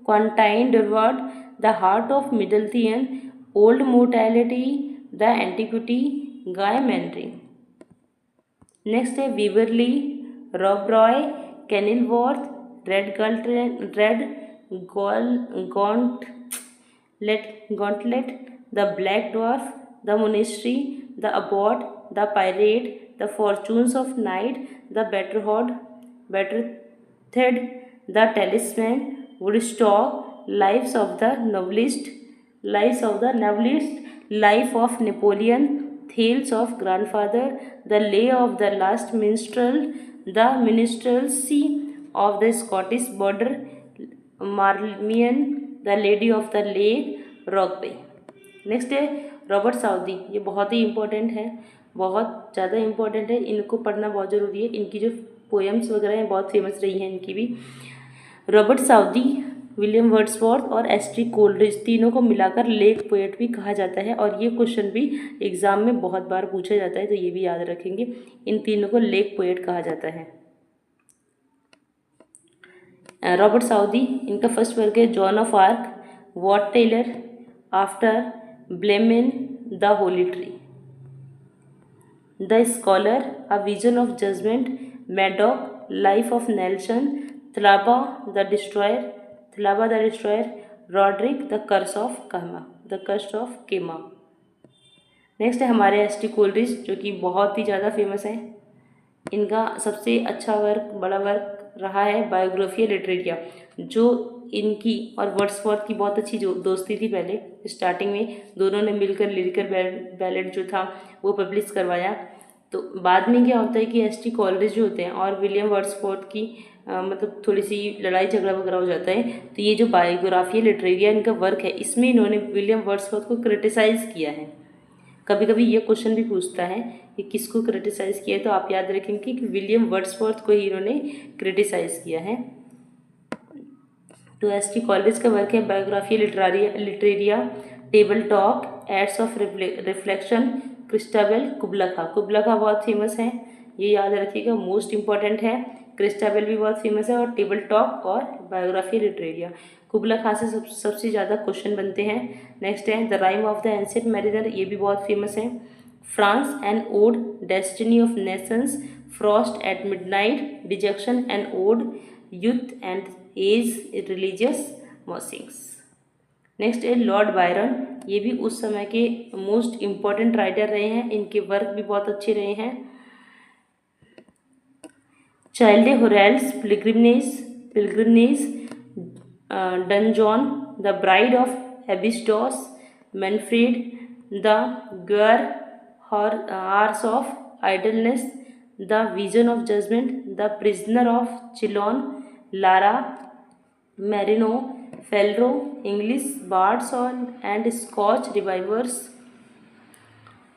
Quentin Durward, the heart of Midlothian, old mortality, the antiquity, Guy मैंड्री। नेक्स्ट है Waverley, Rob Roy, Kenilworth, Red Gauntlet, the black dwarf, the monastery, the abbot, the pirate, the fortunes of नाइट, the betrothed, the talisman, Woodstock, life of the novelist, life of Napoleon, tales of grandfather, the lay of the last minstrel, the minstrelsy of the Scottish border, Marmion, the lady of the lake, Rokeby. Next है Robert Southey, ये बहुत ही important है, बहुत ज़्यादा important है, इनको पढ़ना बहुत ज़रूरी है। इनकी जो पोएम्स वगैरह हैं बहुत फेमस रही हैं इनकी भी। रॉबर्ट साउदी विलियम वर्ड्सवर्थ और एस.टी. कोलरिज, तीनों को मिलाकर लेक पोएट भी कहा जाता है। और ये क्वेश्चन भी एग्जाम में बहुत बार पूछा जाता है, तो ये भी याद रखेंगे, इन तीनों को लेक पोएट कहा जाता है। रॉबर्ट साउदी, इनका फर्स्ट वर्क है Joan of Arc, Wat Tyler, after Blenheim, the holy tree, the scholar, a vision of judgement, Madoc, life of Nelson, Thalaba the destroyer, Roderick, the curse of Kehama. Next है हमारे ST. Coleridge, जो कि बहुत ही ज़्यादा famous है। इनका सबसे अच्छा वर्क, बड़ा वर्क रहा है बायोग्राफिया लिटरेरिया, जो इनकी और वर्ड्सवर्थ की बहुत अच्छी दोस्ती थी। पहले स्टार्टिंग में दोनों ने मिलकर लिरिकल बैलेट जो था वो पब्लिश करवाया। तो बाद में क्या होता है कि एस.टी. कोलरिज जो होते हैं और विलियम वर्ड्सवर्थ की मतलब थोड़ी सी लड़ाई झगड़ा वगैरह हो जाता है। तो ये जो बायोग्राफिया लिटरेरिया इनका वर्क है, इसमें इन्होंने विलियम वर्ड्सवर्थ को क्रिटिसाइज़ किया है। कभी कभी ये क्वेश्चन भी पूछता है कि किसको क्रिटिसाइज़ किया है, तो आप याद रखेंगे कि विलियम वर्ड्सवर्थ को ही इन्होंने क्रिटिसाइज़ किया है। तो एस.टी. कॉलरिज का वर्क है Biographia Literaria, table talk, aids of reflection, Christabel, Kubla Khan बहुत फेमस है, ये याद रखिएगा, मोस्ट इंपॉर्टेंट है। क्रिस्टाबेल भी बहुत फेमस है, और टेबल टॉक और बायोग्राफिया लिटरेरिया। कुबला खा से सबसे ज़्यादा क्वेश्चन बनते हैं। नेक्स्ट है the rime of the ancient mariner, ये भी बहुत फेमस है। France and ode, destiny of nations, frost at midnight, dejection and ode, youth and age, religious musings. Next है लॉर्ड बायरन, ये भी उस समय के मोस्ट इम्पॉर्टेंट राइटर रहे हैं, इनके वर्क भी बहुत अच्छे रहे हैं। Childe Harold's, pilgrimage, Don Juan, the bride of Abydos, Manfred, the ग्वेर hours of idleness, the vision of judgement, the prisoner of Chillon, Lara, Marino, Faliero, English bards and Scotch reviewers,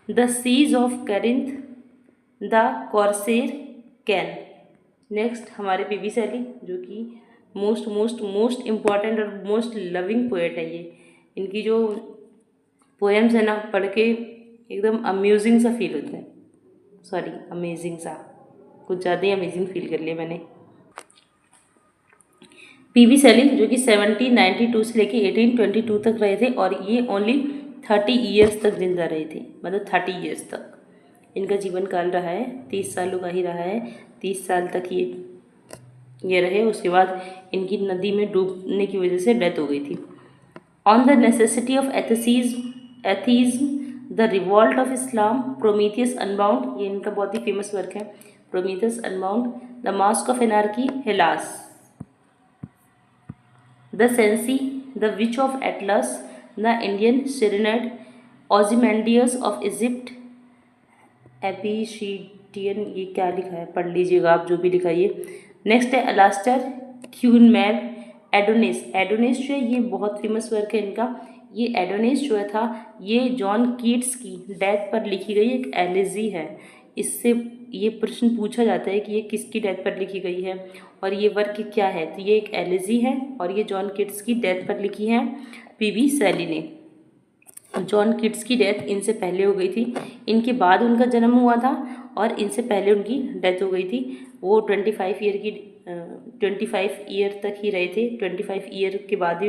the siege of Corinth, the corsair Cain. Next हमारे P B. Shelley, जो कि most important और most loving poet है। ये इनकी जो poems है ना, पढ़ के एकदम अम्यूजिंग सा फील होता है, अमेजिंग सा, कुछ ज़्यादा ही अमेजिंग फील कर लिया मैंने। पी.बी. शैली, जो कि 1792 से लेके 1822 तक रहे थे, और ये ओनली 30 ईयर्स तक जिंदा रहे थे, मतलब 30 ईयर्स तक इनका जीवन काल रहा है। 30 सालों का ही रहा है, 30 साल तक ये रहे। उसके बाद इनकी नदी में डूबने की वजह से डेथ हो गई थी। On the necessity of atheism, the revolt of Islam, Prometheus unbound, ये इनका बहुत ही फेमस वर्क है, Prometheus unbound, the mask of anarchy, Hellas, the Cenci, the witch of Atlas, the Indian serenade, Ozymandias of Egypt, Epipsychidion, ये क्या लिखा है पढ़ लीजिएगा आप, जो भी लिखा है ये। नेक्स्ट है अलास्टर क्यूनमैन, एडोनिस जो है ये बहुत फेमस वर्क है इनका। ये एडोनिस जो है था, ये जॉन कीट्स की डेथ पर लिखी गई एक एलिजी है। इससे ये प्रश्न पूछा जाता है कि ये किसकी डेथ पर लिखी गई है और ये वर्क क्या है, तो ये एक एलिजी है और ये जॉन कीट्स की डेथ पर लिखी है पी.बी. शैली ने। जॉन कीट्स की डेथ इनसे पहले हो गई थी, इनके बाद उनका जन्म हुआ था और इनसे पहले उनकी डेथ हो गई थी। वो 25 ईयर तक ही रहे थे, 25 ईयर के बाद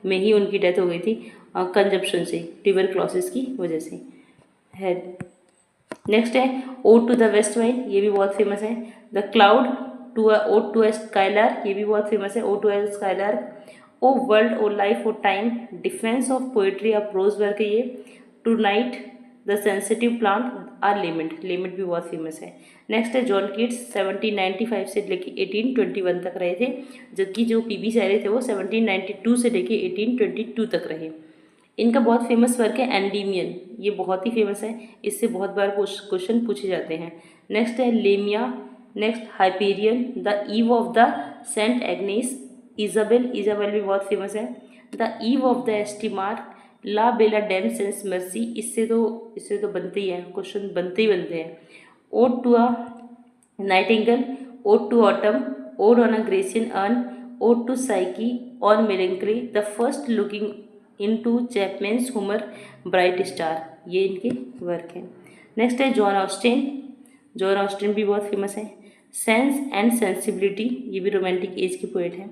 में ही उनकी डेथ हो गई थी कंजप्शन से, ट्यूबरक्लोसिस की वजह से है। नेक्स्ट है ode to the west wind, ये भी बहुत फेमस है। The cloud, ode to a skylark, ये भी बहुत फेमस है, ode to a skylark. O world, O life, O time, defence of poetry, a prose work है ये। To night, the sensitive plant, or lament भी बहुत famous है। Next है जॉन कीट्स, 1795 से लेके 1821 तक रहे थे, जबकि जो पी.बी. शैली थे वो 1792 से लेके 1822 तक रहे। इनका बहुत फेमस वर्क है एंडीमियन, ये बहुत ही फेमस है, इससे बहुत बार क्वेश्चन पूछे जाते हैं। नेक्स्ट है Lamia, next Hyperion, the eve of the saint Agnes, Isabel भी बहुत फेमस है। The eve of the St Mark, La Belle Dame sans merci, इससे तो बनते ही हैं क्वेश्चन, बनते हैं। Ode to a nightingale, ode to autumn, ode on a Grecian urn, Ode to Psyche, On Melancholy, The First Looking into Chapman's Humor, Bright Star, ये इनके work हैं। नेक्स्ट है जॉन ऑस्टिन। जॉन ऑस्टिन भी बहुत famous है। Sense and sensibility, ये भी romantic as के पोएट हैं।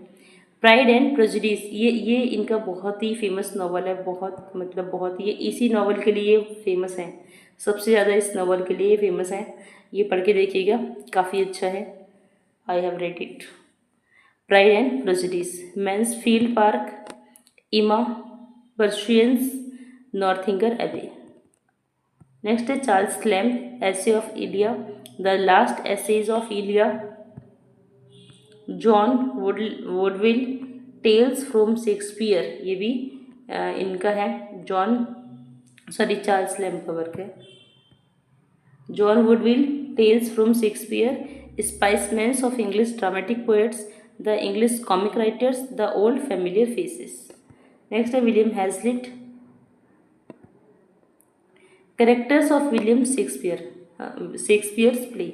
प्राइड एंड प्रेजुडिस, ये इनका बहुत ही फेमस नॉवल है, बहुत ये इसी नॉवल के लिए फेमस है, सबसे ज़्यादा इस नॉवल के लिए फेमस है। ये पढ़ के देखिएगा, काफ़ी अच्छा है। I have read it. Pride and prejudice, Mansfield Park, Emma persuasion, Northanger Abbey. Next है Charles Lamb, essay of Elia, the last essays of Elia, John Woodvil, tales from Shakespeare, ये भी इनका है, चार्ल्स लैम्ब का work है। John Woodvil, tales from Shakespeare, specimens of English dramatic poets, the English comic writers, the old familiar faces. Next है William Hazlitt, characters of William Shakespeare, Shakespeare's play,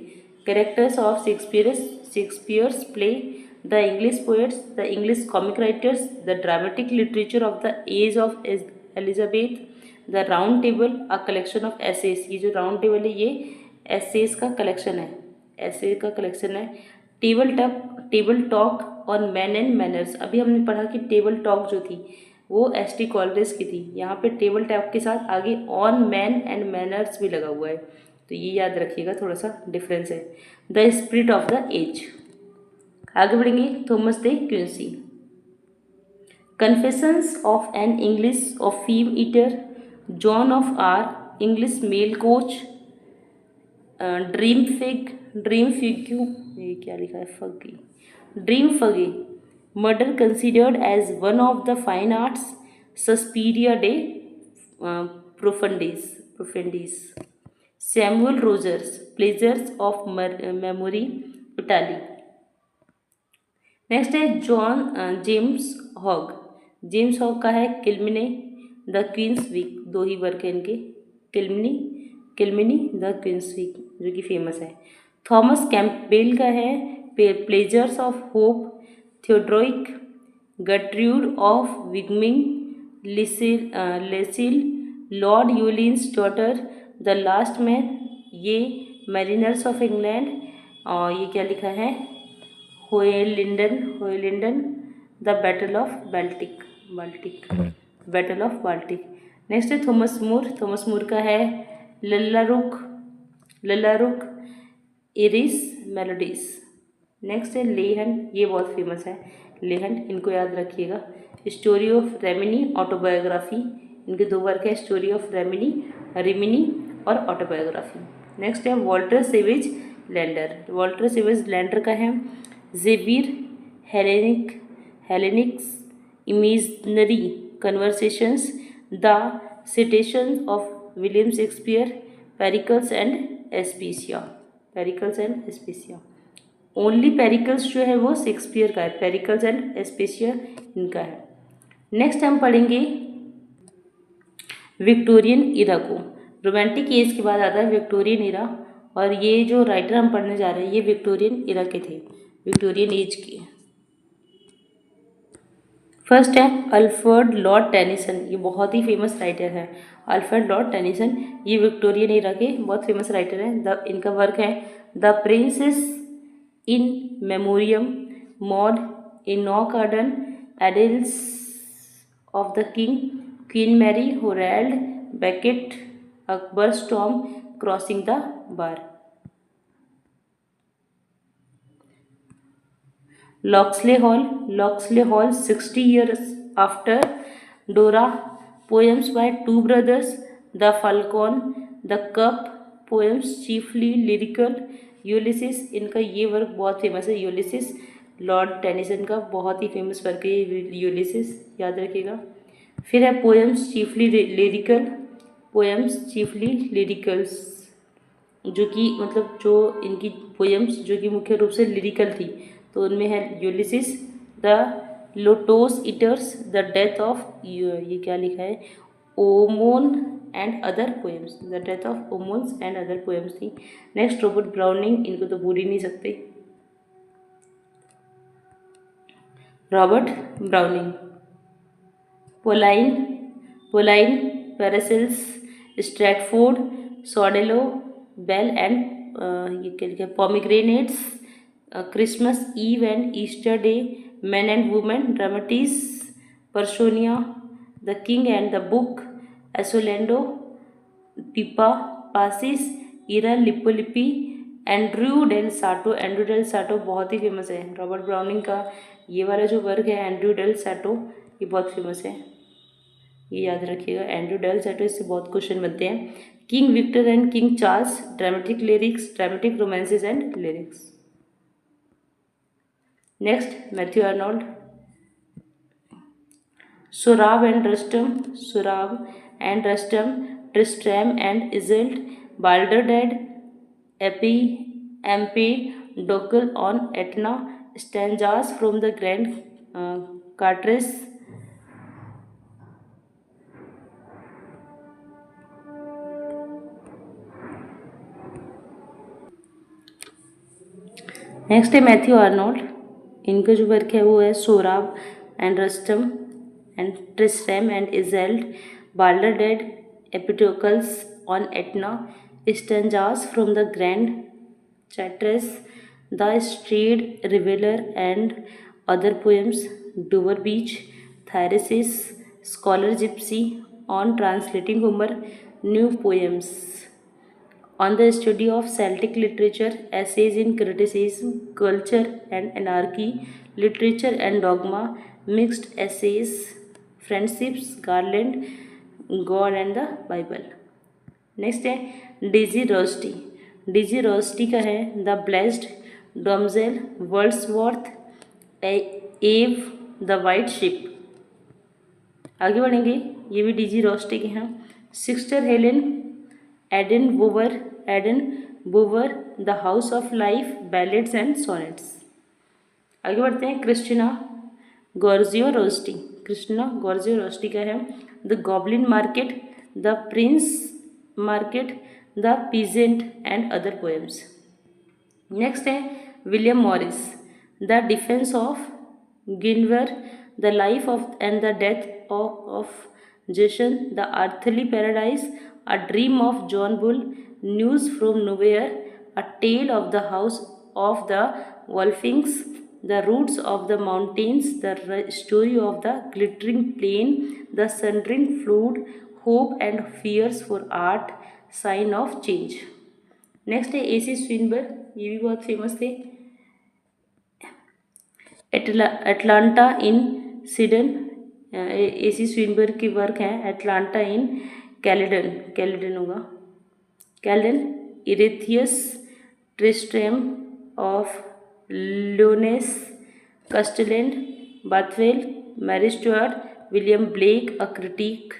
characters of Shakespeare's play, the English poets, the English comic writers, the dramatic literature of the age of Elizabeth, the round table, a collection of essays, ये जो round table है ये assess का collection है, एसे का collection है। Table talk on man and manners, अभी हमने पढ़ा कि टेबल टॉक जो थी वो एस.टी. कॉलरेज की थी, यहाँ पे टेबल टॉक के साथ आगे ऑन मैन एंड मैनर्स भी लगा हुआ है, तो ये याद रखिएगा, थोड़ा सा डिफरेंस है। The spirit of the age. आगे बढ़ेंगे, Thomas de Quincey, confessions of an English of opium eater, John of Arc, English mail coach, dream fugue, ये क्या लिखा है, fugue, dream fugue, murder considered as one of the fine arts, Suspiria de Profundis, Samuel Rogers, pleasures of memory, Italy. Next है James Hogg. James Hogg का है किल्मिनी, the queen's week, दो ही work है इनके, किल्मिनी द क्वींस वीक, जो कि famous है। Thomas Campbell का है pleasures of hope, Theodric, Gertrude of Wyoming, Lochiel, Lord Ullin's daughter, the last man, ये मैरिनर्स ऑफ इंग्लैंड, और ये क्या लिखा है, Hohenlinden, the battle of Baltic, battle of Baltic. Next है थॉमस मूर का है लल्लारुक, इरिस मेलोडीज। नेक्स्ट है लेहन, ये बहुत फेमस है, लेहन, इनको याद रखिएगा। स्टोरी ऑफ रेमिनी, ऑटोबायोग्राफी, इनके दो वर्क है, स्टोरी ऑफ रिमिनी और ऑटोबायोग्राफी। नेक्स्ट है वॉल्टर सेवेज लैंडर का है Gebir Hellenics, imaginary conversations, the citation of William Shakespeare, Pericles and Aspasia. Only Pericles जो है वो शेक्सपियर का है, पेरिकल्स एंड एस्पेसिया इनका है। नेक्स्ट हम पढ़ेंगे विक्टोरियन इरा को। रोमांटिक एज के बाद आता है विक्टोरियन इरा, और ये जो राइटर हम पढ़ने जा रहे हैं ये विक्टोरियन इरा के थे, विक्टोरियन एज की। फर्स्ट है अल्फ्रेड लॉर्ड टेनिसन, ये बहुत ही फेमस राइटर है, अल्फ्रेड लॉर्ड टेनिसन, ये विक्टोरियन एरा के बहुत फेमस राइटर हैं। इनका वर्क है the princess in memoriam, Maud, Enoch Arden, idylls of the king, Queen Mary, Harold, Becket, Akbar storm, crossing the bar. Locksley Hall 60 years after, Dora, poems by two brothers, the falcon, the cup, poems chiefly lyrical, Ulysses, इनका ये work बहुत famous है, Ulysses, Lord Tennyson का बहुत ही famous work है Ulysses, याद रखिएगा। फिर है पोएम्स चीफली लिरिकल्स, जो कि जो इनकी पोएम्स जो कि मुख्य रूप से लिरिकल थी, तो उनमें है Ulysses, the lotos eaters, the death of, ये क्या लिखा है, Oenone and other poems, the death of Oenone's and other poems थी। नेक्स्ट रॉबर्ट ब्राउनिंग, इनको तो भूल ही नहीं सकते। Robert Browning. Pauline Pauline Paracelsus, Strafford, Sordello, bells and ये क्या लिखा है, pomegranates, Christmas eve and Easter day, men and women, dramatis, personae, the king and the book, Asolando, Pippa, passes, इरा लिपोलिपि, एंड्रयू डेल साटो बहुत ही फेमस है। Robert browning का ये वाला जो वर्क है एंड्रयू डेल साटो, ये बहुत फेमस है, ये याद रखिएगा। एंड्रयू डेल साटो, इससे बहुत क्वेश्चन बनते हैं। King Victor and King Charles, dramatic lyrics, dramatic romances and lyrics. Next Matthew Arnold. Sohrab and Rustum, Tristram and Iseult, Balder Dead, Empedocles on Etna, stanzas from the grand Chartreuse. Next है Matthew Arnold. इनका जो work है वो है Sohrab and Rustum and Tristram and Iseult, Balder Dead, Empedocles on Etna, stanzas from the grand Chartreuse, the strayed reveller and other poems, Dover beach, थायरेसिस, scholar Gypsy, on translating Homer, new poems, on the study of Celtic literature, essays in criticism, culture and anarchy, literature and dogma, mixed essays, friendships, Garland, God and the Bible. Next है D G Rossetti. D G Rossetti का है the blessed, damozel, Wordsworth, Eve, the white ship. आगे बढ़ेंगे, ये भी D G Rossetti के हैं। Sister Helen, Eden bower, the house of life, ballads and sonnets. आगे बढ़ते हैं, क्रिस्टिना गोर्जियो रोस्टी का है the goblin market, the prince market, the pageant and other poems. Next है William Morris, the defence of Guenevere, the life of and the death of Jason, the earthly paradise, A Dream of John Bull, News from Nowhere, A Tale of the House of the Wolfings, The Roots of the Mountains, The Story of the Glittering Plain, The Sundering Flood, Hope and Fears for Art, Sign of Change. Next है AC Swinburne, ये भी बहुत famous थे। Atalanta in Calydon, AC Swinburne की work है Atalanta in Calydon होगा, Calydon, Erechtheus, Tristram of Lyonesse, Chastelard, Bothwell, Mary Stuart, William Blake, a critic,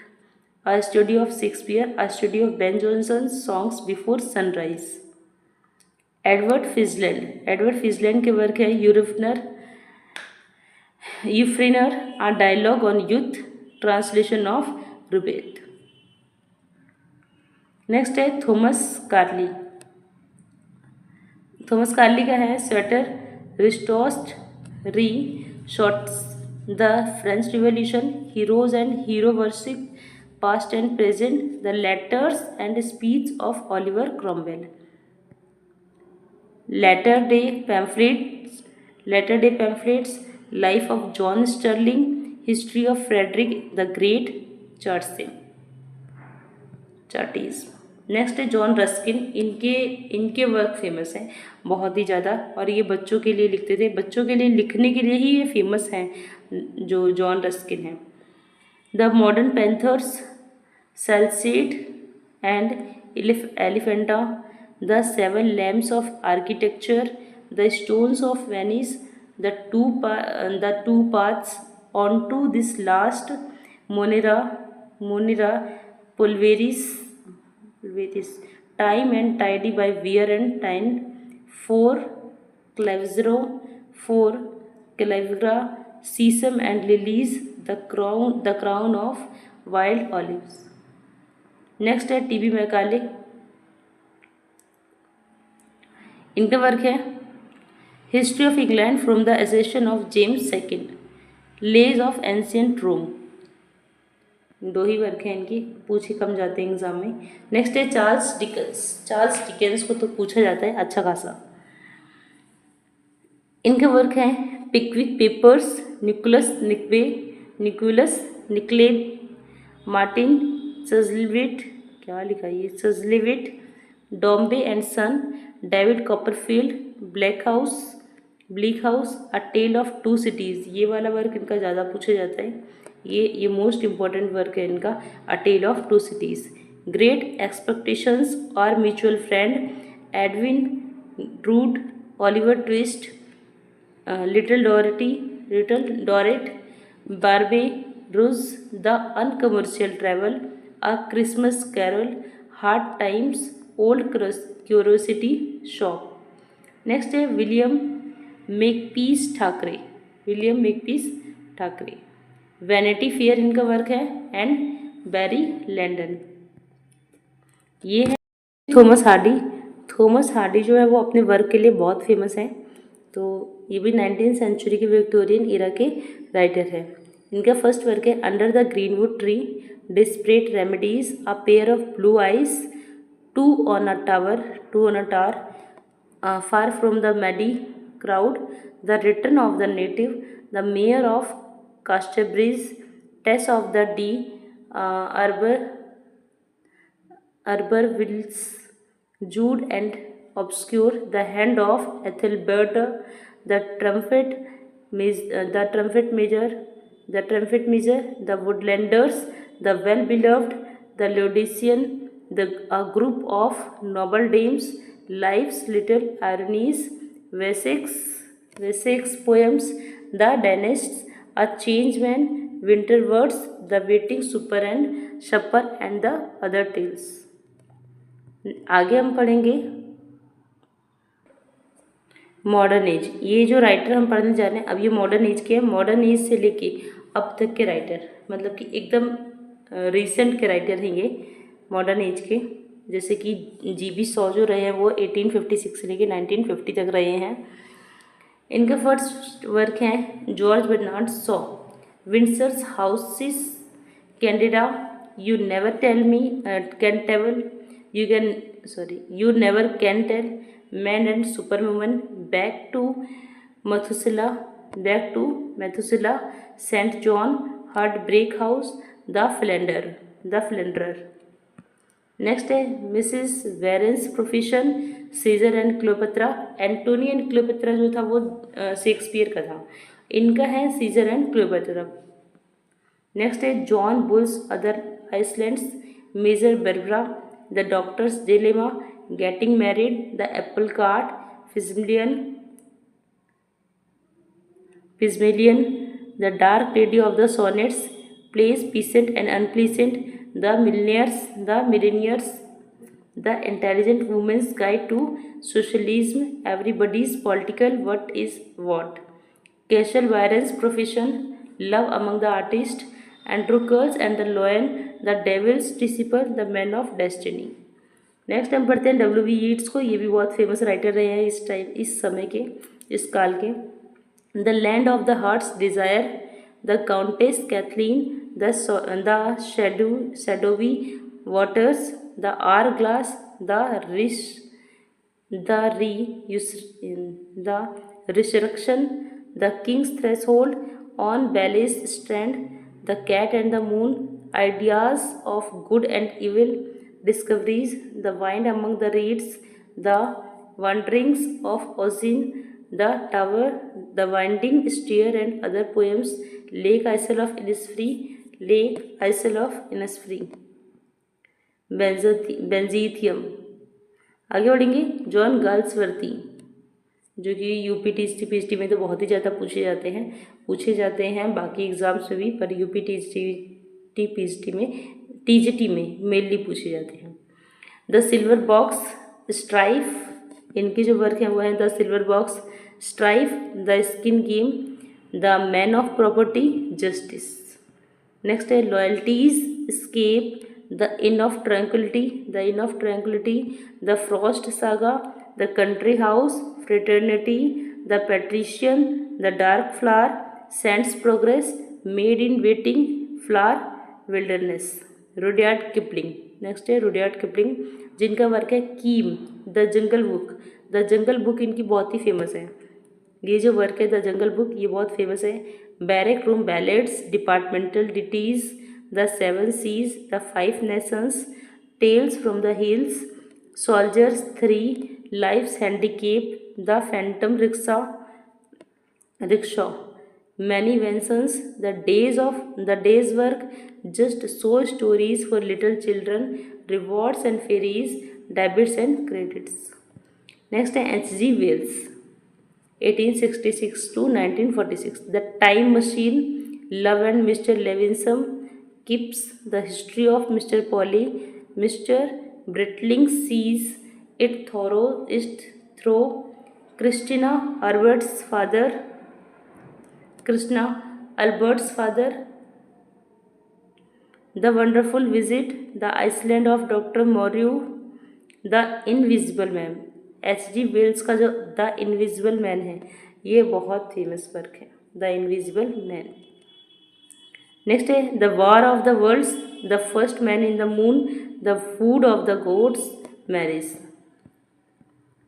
a study of Shakespeare, a study of Ben Jonson, songs before sunrise. Edward FitzGerald के work है Euphranor, a dialogue on youth, translation of Rubaiyat. Next है Thomas Carlyle का है sweater, रिस्टोस्ट, री, शॉर्ट्स, the French revolution, heroes and hero worship, past and present, the letters and speech of Oliver Cromwell. Latter day pamphlets, life of John Sterling, history of Frederick the great, chartism. Next है John Ruskin, इनके work famous हैं बहुत ही ज़्यादा, और ये बच्चों के लिए लिखते थे, बच्चों के लिए लिखने के लिए ही ये फेमस हैं जो जॉन रस्किन हैं। The modern painters, Salsette and Elephanta, the seven lamps of architecture, the stones of Venice, the two paths unto this last, Munera Pulveris, time and tide by Wear and Tyne, Fors Clavigera, sesame and lilies, the crown of wild olives. Next है T B Macaulay, इनका work है history of England from the accession of James second, lays of ancient Rome. दो ही work हैं इनकी, पूछे कम जाते हैं exam में। नेक्स्ट है चार्ल्स डिकेंस। चार्ल्स डिकेंस को तो पूछा जाता है अच्छा खासा। इनके वर्क हैं Pickwick papers, Nicholas Nickleby, Martin Chuzzlewit, क्या लिखा है ये, Chuzzlewit, Dombey and son, David Copperfield, Bleak House, a tale of two cities. ये वाला वर्क इनका ज़्यादा पूछा जाता है, ये मोस्ट इम्पॉर्टेंट वर्क है इनका, a tale of two cities. Great expectations और mutual friend, Edwin Drood, Oliver Twist, Little Dorrit, Barnaby Rudge, the uncommercial travel, a Christmas carol, hard times, old curiosity shop. Next है William Makepeace Thackeray. Vanity fair इनका work है, and Barry Lyndon. ये है Thomas Hardy जो है वो अपने work के लिए बहुत फेमस है। तो ये भी 19th सेंचुरी के विक्टोरियन इरा के राइटर है। इनका फर्स्ट वर्क है under the greenwood tree, desperate remedies, a pair of blue eyes, two on a tower, far from the madding crowd, the return of the native, the mayor of Casterbridge, Tess of the D, Arborville's, Jude and Obscure, The Hand of Ethelberta, The Trumpet Major, The Woodlanders, The Well-Beloved, The Laodicean, A Group of Noble Dames, Life's Little Ironies, Wessex Poems, The Danists, A Changeman, Winter Words, The Waiting Supper and the Other Tales। आगे हम पढ़ेंगे modern age. ये जो writer हम पढ़ने जा रहे हैं अब ये मॉडर्न एज के हैं। मॉडर्न एज से लेके अब तक के राइटर, मतलब कि एकदम रिसेंट के राइटर हैं ये मॉडर्न एज के। जैसे कि GB शॉ जो रहे हैं वो 1856 से लेके 1950 तक रहे हैं। इनका फर्स्ट वर्क है George Bernard Shaw, widowers' houses, Candida, You never can tell, Man and Superwoman, Back to Methuselah, St. John, Heartbreak House, The Philanderer। Next है Mrs Warren's profession, Caesar and Cleopatra. Antony and Cleopatra जो था वो Shakespeare का था, इनका है Caesar and Cleopatra. Next है John Bull's other islands, Major Barbara, the doctor's dilemma, getting married, the apple cart, Pygmalion, the dark lady of the sonnets, plays pleasant and unpleasant, the millionaires, the intelligent woman's guide to socialism, everybody's political what is what, Cashel Byron's profession, love among the artist, Androcles and the lion, the devil's disciple, the man of destiny. Next हम पढ़ते हैं W.B. Yeats को। ये भी बहुत famous writer रहे हैं इस समय के, इस काल के। The land of the heart's desire, the Countess Cathleen, the shadowy waters, the hour glass, the resurrection, the king's threshold, on Baile's Strand, the cat and the moon, ideas of good and evil, discoveries, the wind among the reeds, the wanderings of Ossian, the tower, the winding stair and other poems, Lake Isle of Innisfree, बेंजीथियम। आगे बढ़ेंगे John Galsworthy, जो कि UPTST PhD में तो बहुत ही ज़्यादा पूछे जाते हैं बाकी एग्जाम्स में भी, पर UPTST PhD में TGT में मेनली पूछे जाते हैं। द सिल्वर बॉक्स स्ट्राइफ, इनके जो वर्क हैं वो हैं the silver box, strife, the skin game, the man of property, justice. Next है loyalties escape, the inn of tranquillity, the Forsyte saga, the country house, fraternity, the patrician, the dark flower, Sand's Progress, Made in Waiting, Flower, Wilderness, Rudyard Kipling. Next है Rudyard Kipling, जिनका work है Kim, the jungle book. The jungle book इनकी बहुत ही famous है। ये जो work है द जंगल बुक, ये बहुत फेमस है। Barrack room ballads, departmental ditties, the seven seas, the five nations, tales from the hills, soldiers 3, life's handicap, the phantom rickshaw, many inventions, the day's work, just so stories for little children, rewards and fairies, debits and credits. Next है H.G. Wells, 1866 to 1946, The Time Machine, Love and Mr. Levinson, Kipps, The History of Mr. Polly, Mr. Britling sees it through Christina Albert's father, The Wonderful Visit, The Iceland of Dr. Moreau, The Invisible Man। H.G. Wells का जो the invisible man है ये बहुत famous work है, the invisible man. Next है the war of the worlds, the first man in the moon, the food of the gods, marriage.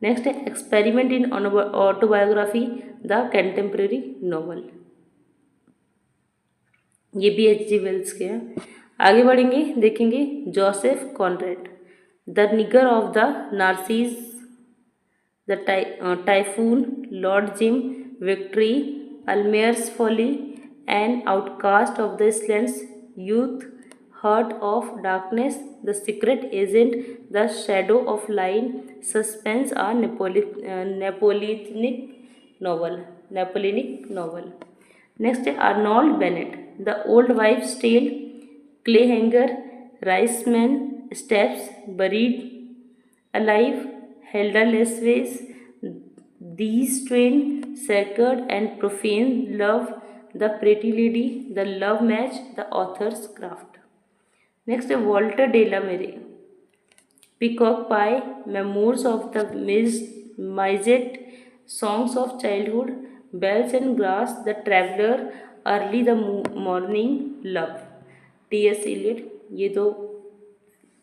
Next है experiment in autobiography, the contemporary novel. ये भी H.G. Wells के हैं। आगे बढ़ेंगे, देखेंगे Joseph Conrad, the nigger of the Narcissus, the typhoon, Lord Jim, victory, Almayer's folly, and outcast of the islands, youth, heart of darkness, the secret agent, the shadow of line, suspense, a Napoleonic novel. Next है Arnold Bennett, the old wives' tale, Clayhanger, Riceyman, steps, buried alive, Hilda Lessways, these twain, sacred and profane love, the pretty lady, the love match, the author's craft। Next है Walter de la Mare, peacock pie, memoirs of the midget, songs of childhood, bells and grass, the traveller, early the morning, love. T.S. Eliot, ये तो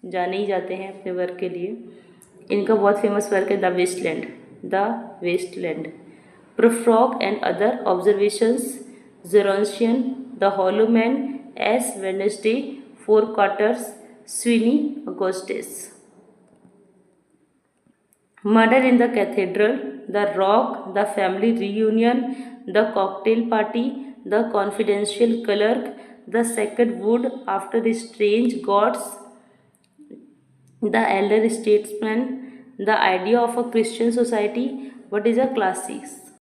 जाने ही जाते हैं अपने work के लिए। इनका बहुत फेमस वर्क है the waste land, Prufrock and other observations, Gerontion, the hollow man, ash Wednesday, four quartets, Sweeney Agonistes. Murder in the cathedral, the rock, the family reunion, the cocktail party, the confidential clerk, the second wood after the strange gods, the elder statesman, the idea of a Christian society, what is a classics।